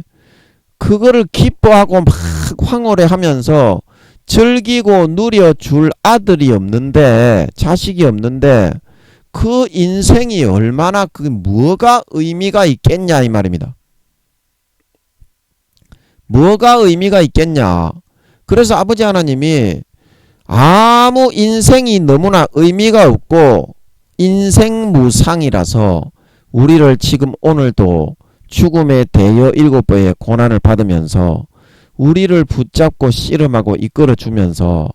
Speaker 1: 그거를 기뻐하고 막 황홀해하면서 즐기고 누려줄 아들이 없는데, 자식이 없는데 그 인생이 얼마나 뭐가 의미가 있겠냐 이 말입니다. 뭐가 의미가 있겠냐. 그래서 아버지 하나님이 아무 인생이 너무나 의미가 없고 인생무상이라서 우리를 지금 오늘도 죽음의 대여 7배의 고난을 받으면서 우리를 붙잡고 씨름하고 이끌어 주면서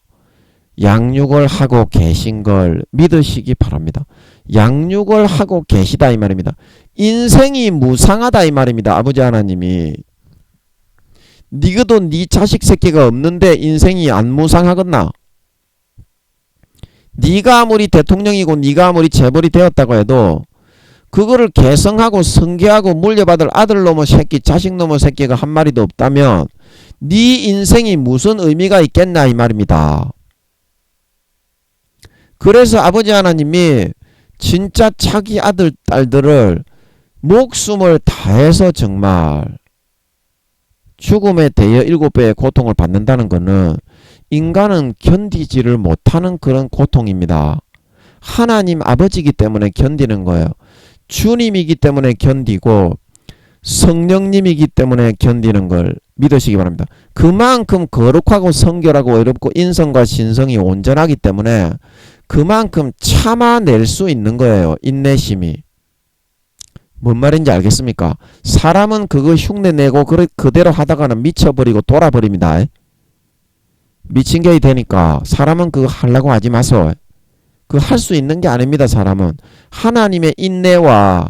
Speaker 1: 양육을 하고 계신 걸 믿으시기 바랍니다. 양육을 하고 계시다 이 말입니다. 인생이 무상하다 이 말입니다. 아버지 하나님이 니가도 니 자식 새끼가 없는데 인생이 안 무상하겠나? 니가 아무리 대통령이고 니가 아무리 재벌이 되었다고 해도 그거를 계승하고 승계하고 물려받을 아들놈의 새끼 자식놈의 새끼가 한 마리도 없다면 네 인생이 무슨 의미가 있겠나 이 말입니다. 그래서 아버지 하나님이 진짜 자기 아들 딸들을 목숨을 다해서 정말 죽음에 대해 7배의 고통을 받는다는 것은 인간은 견디지를 못하는 그런 고통입니다. 하나님 아버지이기 때문에 견디는 거예요. 주님이기 때문에 견디고 성령님이기 때문에 견디는 걸 믿으시기 바랍니다. 그만큼 거룩하고 성결하고 의롭고 인성과 신성이 온전하기 때문에 그만큼 참아낼 수 있는 거예요. 인내심이. 뭔 말인지 알겠습니까? 사람은 그거 흉내내고 그대로 하다가는 미쳐버리고 돌아버립니다. 미친 게 되니까 사람은 그거 하려고 하지 마소. 그거 할 수 있는 게 아닙니다. 사람은 하나님의 인내와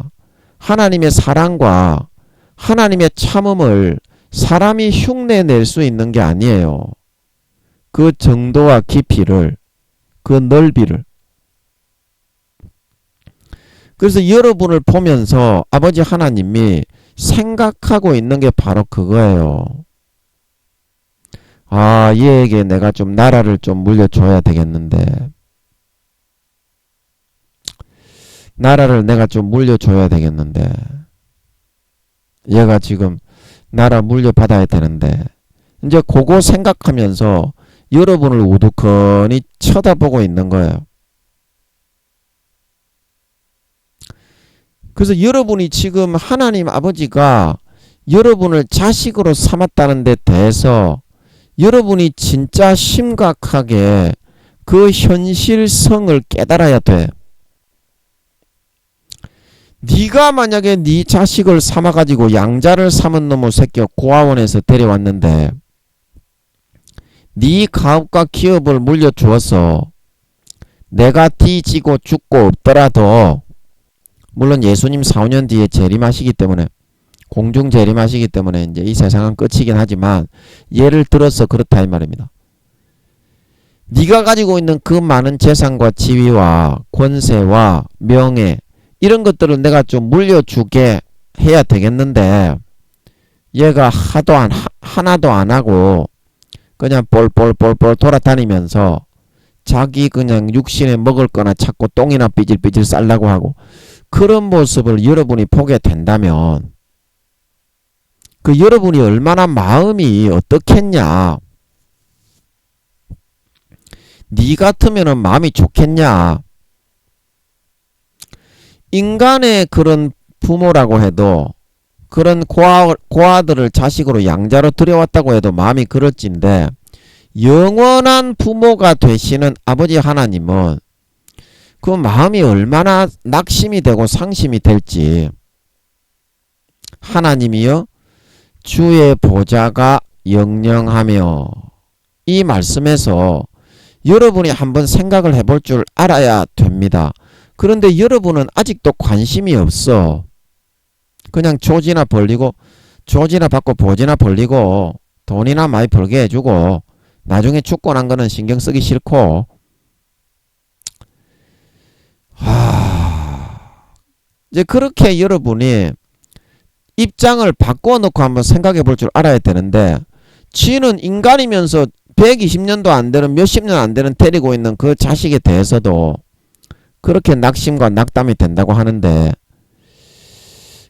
Speaker 1: 하나님의 사랑과 하나님의 참음을 사람이 흉내낼 수 있는 게 아니에요. 그 정도와 깊이를, 그 넓이를. 그래서 여러분을 보면서 아버지 하나님이 생각하고 있는 게 바로 그거예요. 아, 얘에게 내가 좀 나라를 좀 물려줘야 되겠는데, 나라를 내가 좀 물려줘야 되겠는데, 얘가 지금 나라 물려받아야 되는데, 이제 그거 생각하면서 여러분을 우두커니 쳐다보고 있는 거예요. 그래서 여러분이 지금 하나님 아버지가 여러분을 자식으로 삼았다는 데 대해서 여러분이 진짜 심각하게 그 현실성을 깨달아야 돼. 네가 만약에 네 자식을 삼아가지고 양자를 삼은 놈의 새끼 고아원에서 데려왔는데 네 가업과 기업을 물려주어서 내가 뒤지고 죽고 없더라도, 물론 예수님 4~5년 뒤에 재림하시기 때문에, 공중 재림하시기 때문에 이제 이 세상은 끝이긴 하지만 예를 들어서 그렇다 이 말입니다. 네가 가지고 있는 그 많은 재산과 지위와 권세와 명예 이런 것들을 내가 좀 물려주게 해야 되겠는데 얘가 하나도 안 하고 그냥 뻘뻘뻘뻘 돌아다니면서 자기 그냥 육신에 먹을 거나 찾고 똥이나 삐질삐질 쌀라고 하고 그런 모습을 여러분이 보게 된다면 그 여러분이 얼마나 마음이 어떻겠냐? 네 같으면은 마음이 좋겠냐? 인간의 그런 부모라고 해도 그런 고아들을 자식으로 양자로 들여왔다고 해도 마음이 그럴진데 영원한 부모가 되시는 아버지 하나님은 그 마음이 얼마나 낙심이 되고 상심이 될지. 하나님이여 주의 보좌가 영영하며, 이 말씀에서 여러분이 한번 생각을 해볼 줄 알아야 됩니다. 그런데 여러분은 아직도 관심이 없어. 그냥 조지나 벌리고 조지나 받고 보지나 벌리고 돈이나 많이 벌게 해주고 나중에 죽고 난 거는 신경 쓰기 싫고, 이제 그렇게 여러분이 입장을 바꿔놓고 한번 생각해 볼 줄 알아야 되는데, 지는 인간이면서 120년도 안 되는 몇십 년 안 되는 데리고 있는 그 자식에 대해서도 그렇게 낙심과 낙담이 된다고 하는데,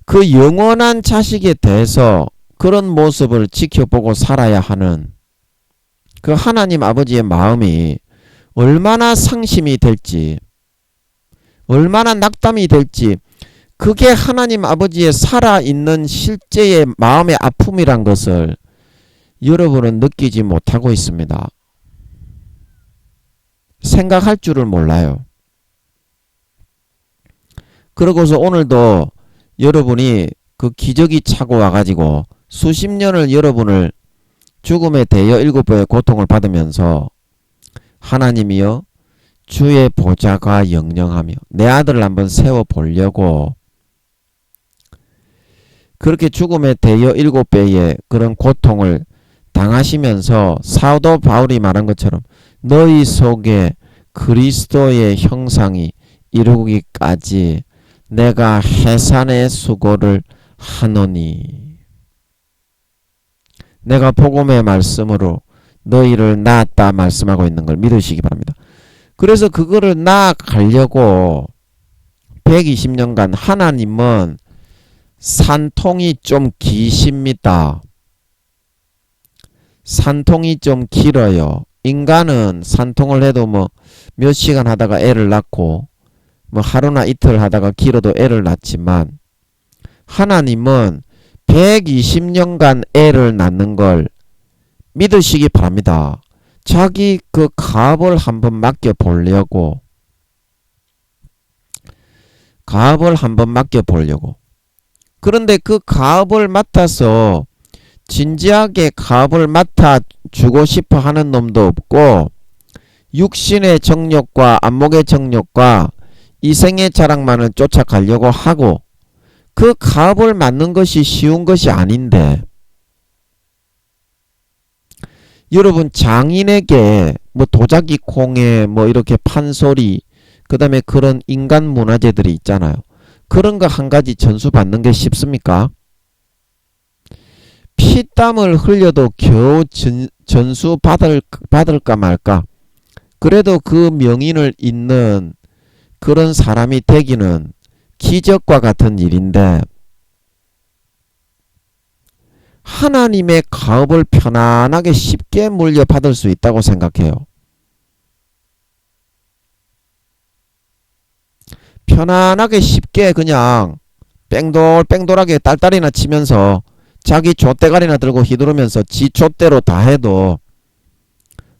Speaker 1: 그 영원한 자식에 대해서 그런 모습을 지켜보고 살아야 하는 그 하나님 아버지의 마음이 얼마나 상심이 될지, 얼마나 낙담이 될지, 그게 하나님 아버지의 살아있는 실제의 마음의 아픔이란 것을 여러분은 느끼지 못하고 있습니다. 생각할 줄을 몰라요. 그러고서 오늘도 여러분이 그 기저귀 차고 와가지고 수십 년을 여러분을 죽음에 대여 7배의 고통을 받으면서 하나님이여 주의 보좌가 영영하며 내 아들을 한번 세워보려고 그렇게 죽음에 대여 7배의 그런 고통을 당하시면서 사도 바울이 말한 것처럼 너희 속에 그리스도의 형상이 이루기까지 내가 해산의 수고를 하노니 내가 복음의 말씀으로 너희를 낳았다 말씀하고 있는 걸 믿으시기 바랍니다. 그래서 그거를 낳아가려고 120년간 하나님은 산통이 좀 기십니다. 산통이 좀 길어요. 인간은 산통을 해도 뭐 몇 시간 하다가 애를 낳고 뭐 하루나 이틀 하다가 길어도 애를 낳지만 하나님은 120년간 애를 낳는 걸 믿으시기 바랍니다. 자기 그 가업을 한번 맡겨보려고 그런데 그 가업을 맡아서 진지하게 가업을 맡아주고 싶어 하는 놈도 없고 육신의 정욕과 안목의 정욕과 이생의 자랑만을 쫓아가려고 하고 그 가업을 맡는 것이 쉬운 것이 아닌데 여러분 장인에게 뭐 도자기 콩에 뭐 이렇게 판소리 그 다음에 그런 인간 문화재들이 있잖아요. 그런 거 한 가지 전수 받는 게 쉽습니까? 피땀을 흘려도 겨우 전수 받을까 말까. 그래도 그 명인을 잇는 그런 사람이 되기는 기적과 같은 일인데 하나님의 가업을 편안하게 쉽게 물려받을 수 있다고 생각해요. 편안하게 쉽게 그냥 뺑돌뺑돌하게 딸딸이나 치면서 자기 좆대가리나 들고 휘두르면서 지 좆대로 다 해도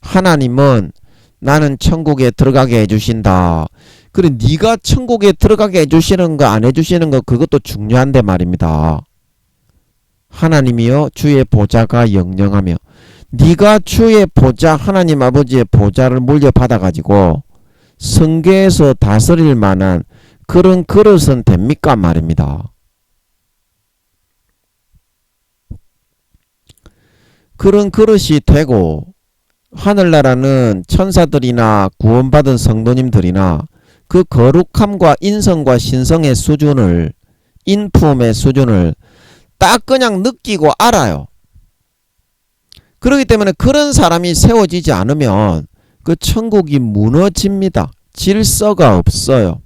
Speaker 1: 하나님은 나는 천국에 들어가게 해주신다. 그래 네가 천국에 들어가게 해주시는 거 안 해주시는 거 그것도 중요한데 말입니다. 하나님이여 주의 보좌가 영영하며 네가 주의 보좌 하나님 아버지의 보좌를 물려받아 가지고 성계에서 다스릴 만한 그런 그릇은 됩니까 말입니다. 그런 그릇이 되고 하늘나라는 천사들이나 구원받은 성도님들이나 그 거룩함과 인성과 신성의 수준을 인품의 수준을 딱 그냥 느끼고 알아요. 그렇기 때문에 그런 사람이 세워지지 않으면 그 천국이 무너집니다. 질서가 없어요.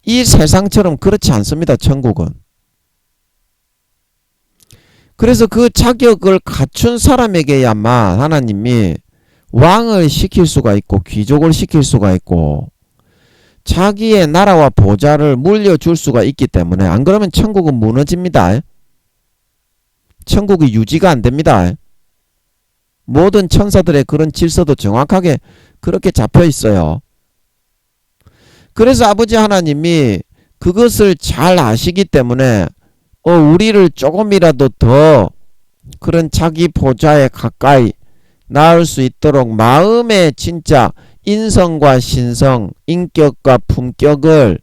Speaker 1: 이 세상처럼 그렇지 않습니다. 천국은. 그래서 그 자격을 갖춘 사람에게야만 하나님이 왕을 시킬 수가 있고 귀족을 시킬 수가 있고 자기의 나라와 보좌를 물려줄 수가 있기 때문에 안 그러면 천국은 무너집니다. 천국이 유지가 안 됩니다. 모든 천사들의 그런 질서도 정확하게 그렇게 잡혀 있어요. 그래서 아버지 하나님이 그것을 잘 아시기 때문에 우리를 조금이라도 더 그런 자기 보좌에 가까이 나을 수 있도록 마음의 진짜 인성과 신성, 인격과 품격을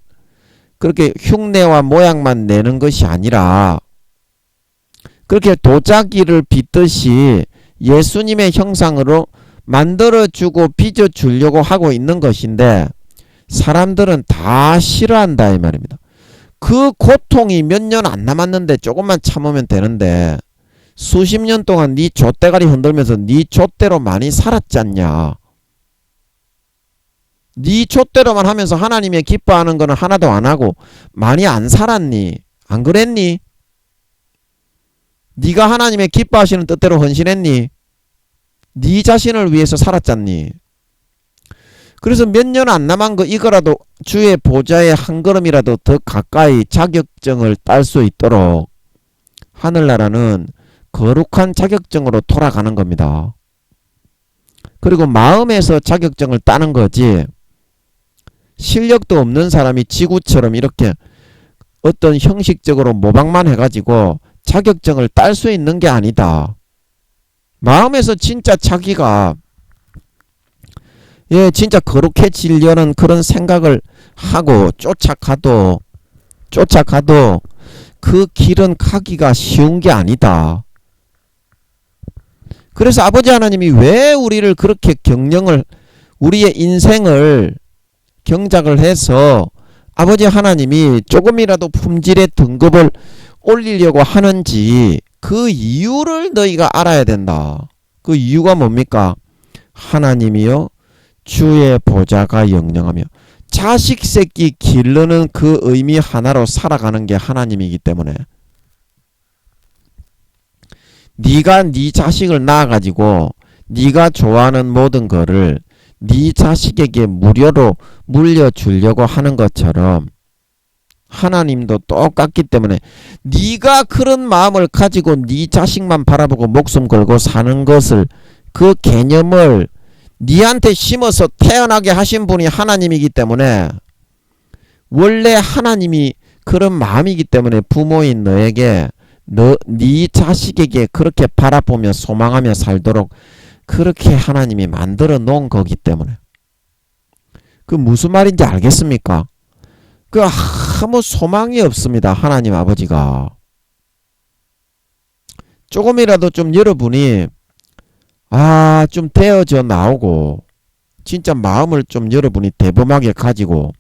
Speaker 1: 그렇게 흉내와 모양만 내는 것이 아니라 그렇게 도자기를 빚듯이 예수님의 형상으로 만들어주고 빚어주려고 하고 있는 것인데 사람들은 다 싫어한다 이 말입니다. 그 고통이 몇 년 안 남았는데 조금만 참으면 되는데 수십 년 동안 네 좆대가리 흔들면서 네 좆대로 많이 살았잖냐. 네 좆대로만 하면서 하나님의 기뻐하는 거는 하나도 안 하고 많이 안 살았니? 안 그랬니? 네가 하나님의 기뻐하시는 뜻대로 헌신했니? 네 자신을 위해서 살았잖니. 그래서 몇 년 안 남은 거 이거라도 주의 보좌에 한 걸음이라도 더 가까이 자격증을 딸 수 있도록 하늘나라는 거룩한 자격증으로 돌아가는 겁니다. 그리고 마음에서 자격증을 따는 거지, 실력도 없는 사람이 지구처럼 이렇게 어떤 형식적으로 모방만 해가지고 자격증을 딸 수 있는 게 아니다. 마음에서 진짜 자기가 진짜 거룩해지려는 그런 생각을 하고 쫓아가도 그 길은 가기가 쉬운 게 아니다. 그래서 아버지 하나님이 왜 우리를 그렇게 우리의 인생을 경작을 해서 아버지 하나님이 조금이라도 품질의 등급을 올리려고 하는지 그 이유를 너희가 알아야 된다. 그 이유가 뭡니까? 하나님이요 주의 보좌가 영영하며 자식 새끼 기르는 그 의미 하나로 살아가는 게 하나님이기 때문에, 네가 네 자식을 낳아가지고 네가 좋아하는 모든 거를 네 자식에게 무료로 물려주려고 하는 것처럼 하나님도 똑같기 때문에 네가 그런 마음을 가지고 네 자식만 바라보고 목숨 걸고 사는 것을, 그 개념을 네한테 심어서 태어나게 하신 분이 하나님이기 때문에, 원래 하나님이 그런 마음이기 때문에 부모인 너에게 네 자식에게 그렇게 바라보며 소망하며 살도록 그렇게 하나님이 만들어 놓은 거기 때문에. 그 무슨 말인지 알겠습니까? 그 아무 소망이 없습니다. 하나님 아버지가. 조금이라도 좀 여러분이 좀 되어져 나오고 진짜 마음을 좀 여러분이 대범하게 가지고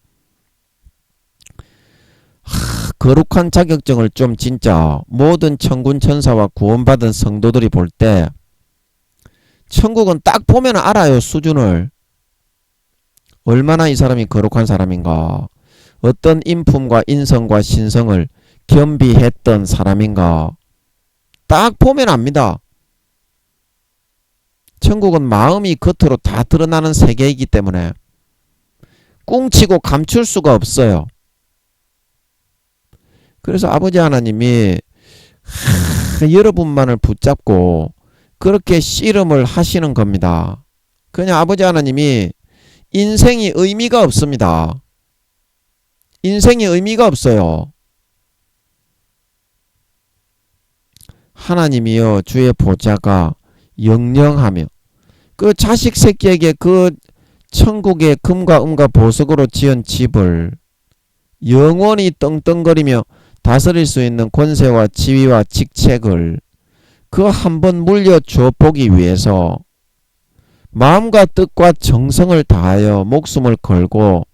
Speaker 1: 거룩한 자격증을 좀 진짜 모든 천군 천사와 구원받은 성도들이 볼 때, 천국은 딱 보면 알아요. 수준을. 얼마나 이 사람이 거룩한 사람인가, 어떤 인품과 인성과 신성을 겸비했던 사람인가 딱 보면 압니다. 천국은 마음이 겉으로 다 드러나는 세계이기 때문에 꽁치고 감출 수가 없어요. 그래서 아버지 하나님이 여러분만을 붙잡고 그렇게 씨름을 하시는 겁니다. 그냥 아버지 하나님이 인생이 의미가 없습니다. 인생이 의미가 없어요. 하나님이여 주의 보좌가 영영하며 그 자식 새끼에게 그 천국의 금과 은과 보석으로 지은 집을 영원히 떵떵거리며 다스릴 수 있는 권세와 지위와 직책을 그 한 번 물려줘 보기 위해서 마음과 뜻과 정성을 다하여 목숨을 걸고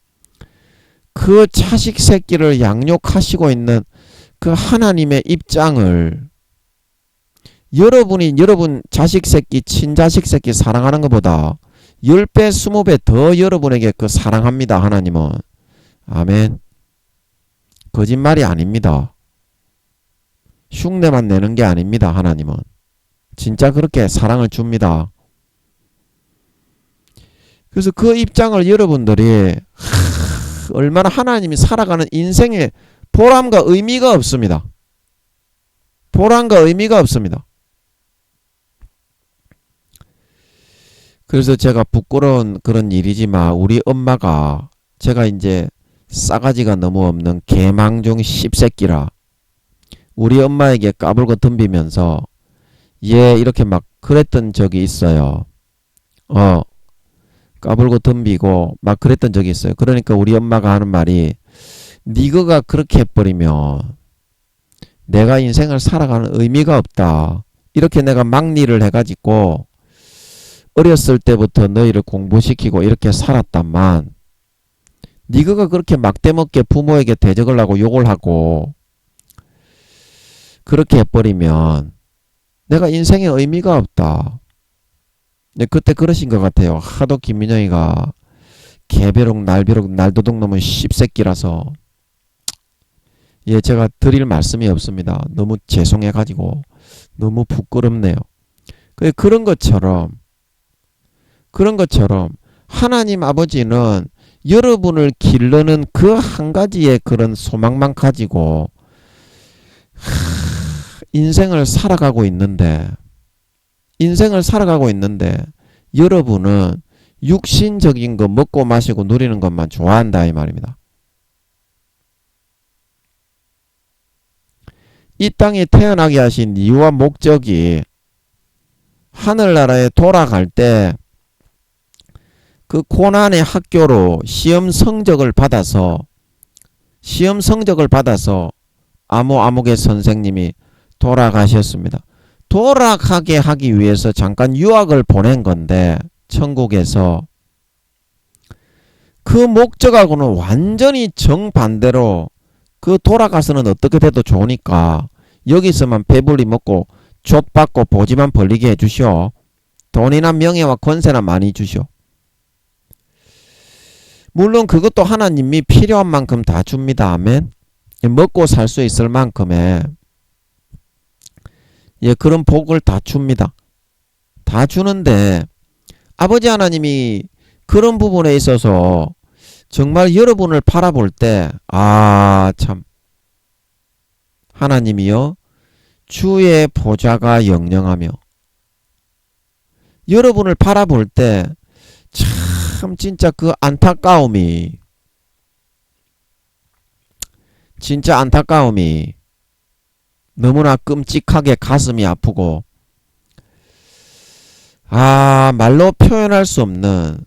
Speaker 1: 그 자식 새끼를 양육하시고 있는 그 하나님의 입장을, 여러분이 여러분 자식 새끼, 친자식 새끼 사랑하는 것보다 10배, 20배 더 여러분에게 그 사랑합니다. 하나님은. 아멘. 거짓말이 아닙니다. 흉내만 내는 게 아닙니다. 하나님은. 진짜 그렇게 사랑을 줍니다. 그래서 그 입장을 여러분들이 얼마나 하나님이 살아가는 인생에 보람과 의미가 없습니다. 보람과 의미가 없습니다. 그래서 제가 부끄러운 그런 일이지만 우리 엄마가, 제가 이제 싸가지가 너무 없는 개망종 씹새끼라 우리 엄마에게 까불고 덤비면서 이렇게 막 그랬던 적이 있어요. 까불고 덤비고 막 그랬던 적이 있어요. 그러니까 우리 엄마가 하는 말이, 니거가 그렇게 해버리면 내가 인생을 살아가는 의미가 없다. 이렇게 내가 막리를 해가지고 어렸을 때부터 너희를 공부시키고 이렇게 살았단만, 니거가 그렇게 막대먹게 부모에게 대적을 하고 욕을 하고 그렇게 해버리면 내가 인생에 의미가 없다. 네, 그때 그러신 것 같아요. 하도 김민영이가 개벼룩 날벼룩 날도둑 놈은 씹새끼라서. 제가 드릴 말씀이 없습니다. 너무 죄송해가지고 너무 부끄럽네요. 그런 것처럼 하나님 아버지는 여러분을 기르는 그 한 가지의 그런 소망만 가지고 인생을 살아가고 있는데 여러분은 육신적인 거 먹고 마시고 누리는 것만 좋아한다 이 말입니다. 이 땅에 태어나게 하신 이유와 목적이 하늘나라에 돌아갈 때 그 고난의 학교로 시험 성적을 받아서 아무의 선생님이 돌아가셨습니다. 돌아가게 하기 위해서 잠깐 유학을 보낸 건데 천국에서 그 목적하고는 완전히 정반대로 그 돌아가서는 어떻게 돼도 좋으니까 여기서만 배불리 먹고 족받고 보지만 벌리게 해주시오. 돈이나 명예와 권세나 많이 주시오. 물론 그것도 하나님이 필요한 만큼 다 줍니다. 아멘. 먹고 살 수 있을 만큼의 그런 복을 다 줍니다. 다 주는데 아버지 하나님이 그런 부분에 있어서 정말 여러분을 바라볼 때 참 하나님이여 주의 보좌가 영영하며 여러분을 바라볼 때 참 진짜 그 안타까움이 너무나 끔찍하게 가슴이 아프고 말로 표현할 수 없는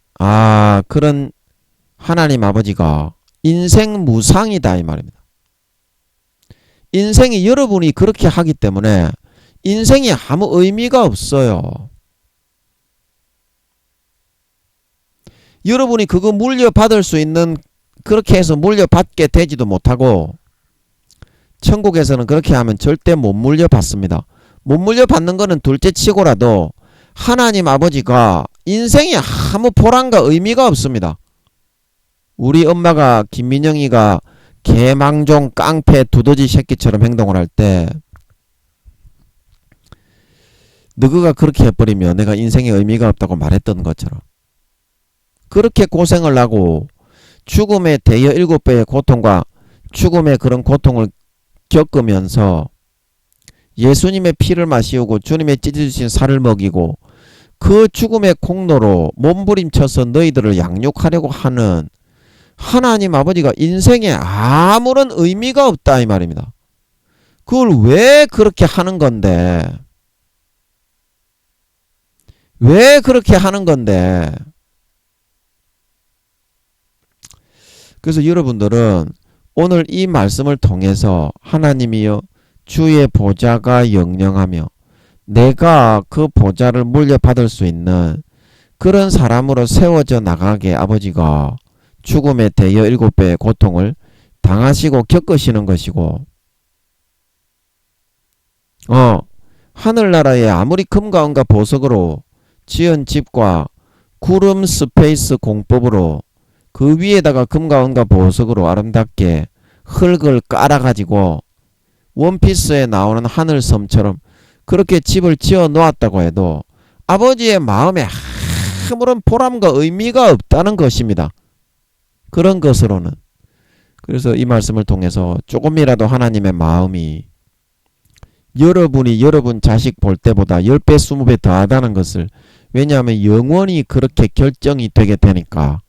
Speaker 1: 그런 하나님 아버지가 인생 무상이다 이 말입니다. 인생이 여러분이 그렇게 하기 때문에 인생이 아무 의미가 없어요. 여러분이 그거 물려받을 수 있는 그렇게 해서 물려받게 되지도 못하고 천국에서는 그렇게 하면 절대 못 물려받습니다. 못 물려받는 거는 둘째치고라도 하나님 아버지가 인생이 아무 보람과 의미가 없습니다. 우리 엄마가 김민영이가 개망종 깡패 두더지 새끼처럼 행동을 할 때 너가 그렇게 해버리면 내가 인생에 의미가 없다고 말했던 것처럼 그렇게 고생을 하고 죽음의 대여 7배의 고통과 죽음의 그런 고통을 겪으면서 예수님의 피를 마시우고 주님의 찢어주신 살을 먹이고 그 죽음의 공로로 몸부림쳐서 너희들을 양육하려고 하는 하나님 아버지가 인생에 아무런 의미가 없다 이 말입니다. 그걸 왜 그렇게 하는 건데? 그래서 여러분들은 오늘 이 말씀을 통해서 하나님이여 주의 보좌가 영영하며 내가 그 보좌를 물려받을 수 있는 그런 사람으로 세워져 나가게 아버지가 죽음의 대여 7배의 고통을 당하시고 겪으시는 것이고 하늘나라에 아무리 금과 은과 보석으로 지은 집과 구름 스페이스 공법으로 그 위에다가 금과 은과 보석으로 아름답게 흙을 깔아가지고 원피스에 나오는 하늘섬처럼 그렇게 집을 지어 놓았다고 해도 아버지의 마음에 아무런 보람과 의미가 없다는 것입니다. 그런 것으로는. 그래서 이 말씀을 통해서 조금이라도 하나님의 마음이 여러분이 여러분 자식 볼 때보다 10배 20배 더하다는 것을 왜냐하면 영원히 그렇게 결정이 되게 되니까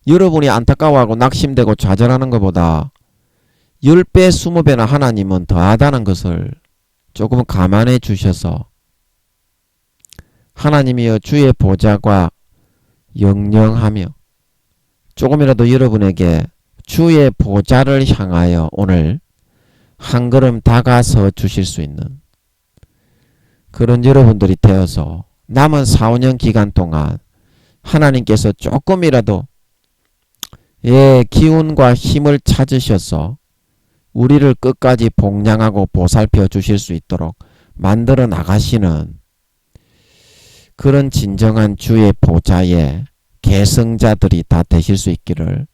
Speaker 1: 여러분이 안타까워하고 낙심되고 좌절하는 것보다 10배 20배나 하나님은 더하다는 것을 조금 감안해 주셔서 하나님이여 주의 보좌가 영영하며 조금이라도 여러분에게 주의 보좌를 향하여 오늘 한 걸음 다가서 주실 수 있는 그런 여러분들이 되어서 남은 4, 5년 기간 동안 하나님께서 조금이라도 기운과 힘을 찾으셔서 우리를 끝까지 복량하고 보살펴 주실 수 있도록 만들어 나가시는 그런 진정한 주의 보좌의 계승자들이 다 되실 수 있기를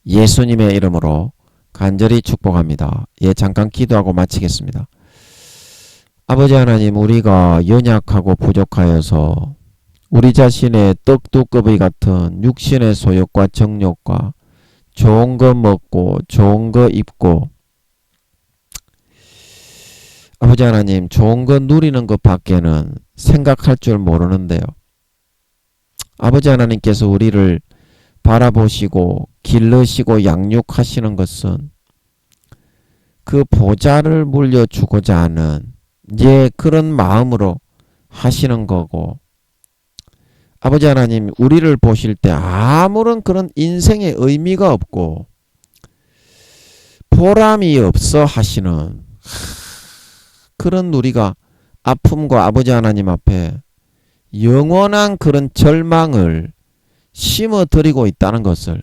Speaker 1: 예수님의 이름으로 간절히 축복합니다. 잠깐 기도하고 마치겠습니다. 아버지 하나님, 우리가 연약하고 부족하여서 우리 자신의 떡두꺼비 같은 육신의 소욕과 정욕과 좋은 거 먹고 좋은 거 입고 아버지 하나님, 좋은 거 누리는 것 밖에는 생각할 줄 모르는데요. 아버지 하나님께서 우리를 바라보시고 기르시고 양육하시는 것은 그 보좌를 물려주고자 하는 그런 마음으로 하시는 거고, 아버지 하나님, 우리를 보실 때 아무런 그런 인생의 의미가 없고 보람이 없어 하시는 그런 우리가 아픔과 아버지 하나님 앞에 영원한 그런 절망을 심어 드리고 있다는 것을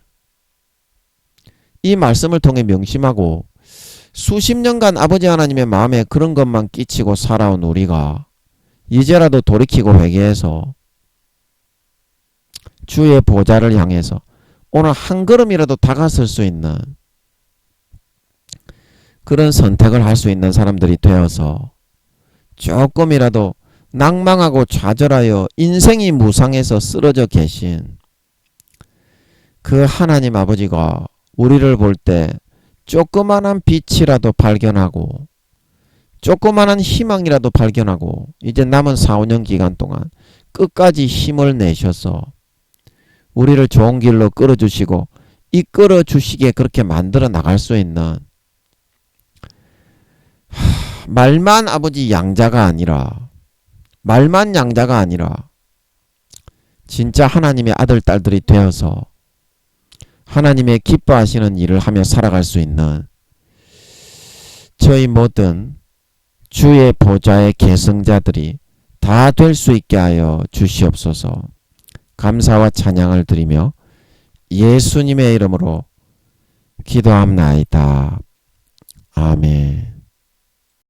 Speaker 1: 이 말씀을 통해 명심하고, 수십 년간 아버지 하나님의 마음에 그런 것만 끼치고 살아온 우리가 이제라도 돌이키고 회개해서 주의 보좌를 향해서 오늘 한 걸음이라도 다가설 수 있는 그런 선택을 할 수 있는 사람들이 되어서 조금이라도 낭망하고 좌절하여 인생이 무상해서 쓰러져 계신 그 하나님 아버지가 우리를 볼 때 조그만한 빛이라도 발견하고 조그만한 희망이라도 발견하고 이제 남은 4, 5년 기간 동안 끝까지 힘을 내셔서 우리를 좋은 길로 끌어주시고 이끌어 주시기에 그렇게 만들어 나갈 수 있는, 말만 아버지 양자가 아니라, 말만 양자가 아니라 진짜 하나님의 아들 딸들이 되어서 하나님의 기뻐하시는 일을 하며 살아갈 수 있는 저희 모든 주의 보좌의 계승자들이 다 될 수 있게 하여 주시옵소서. 감사와 찬양을 드리며 예수님의 이름으로 기도합나이다. 아멘.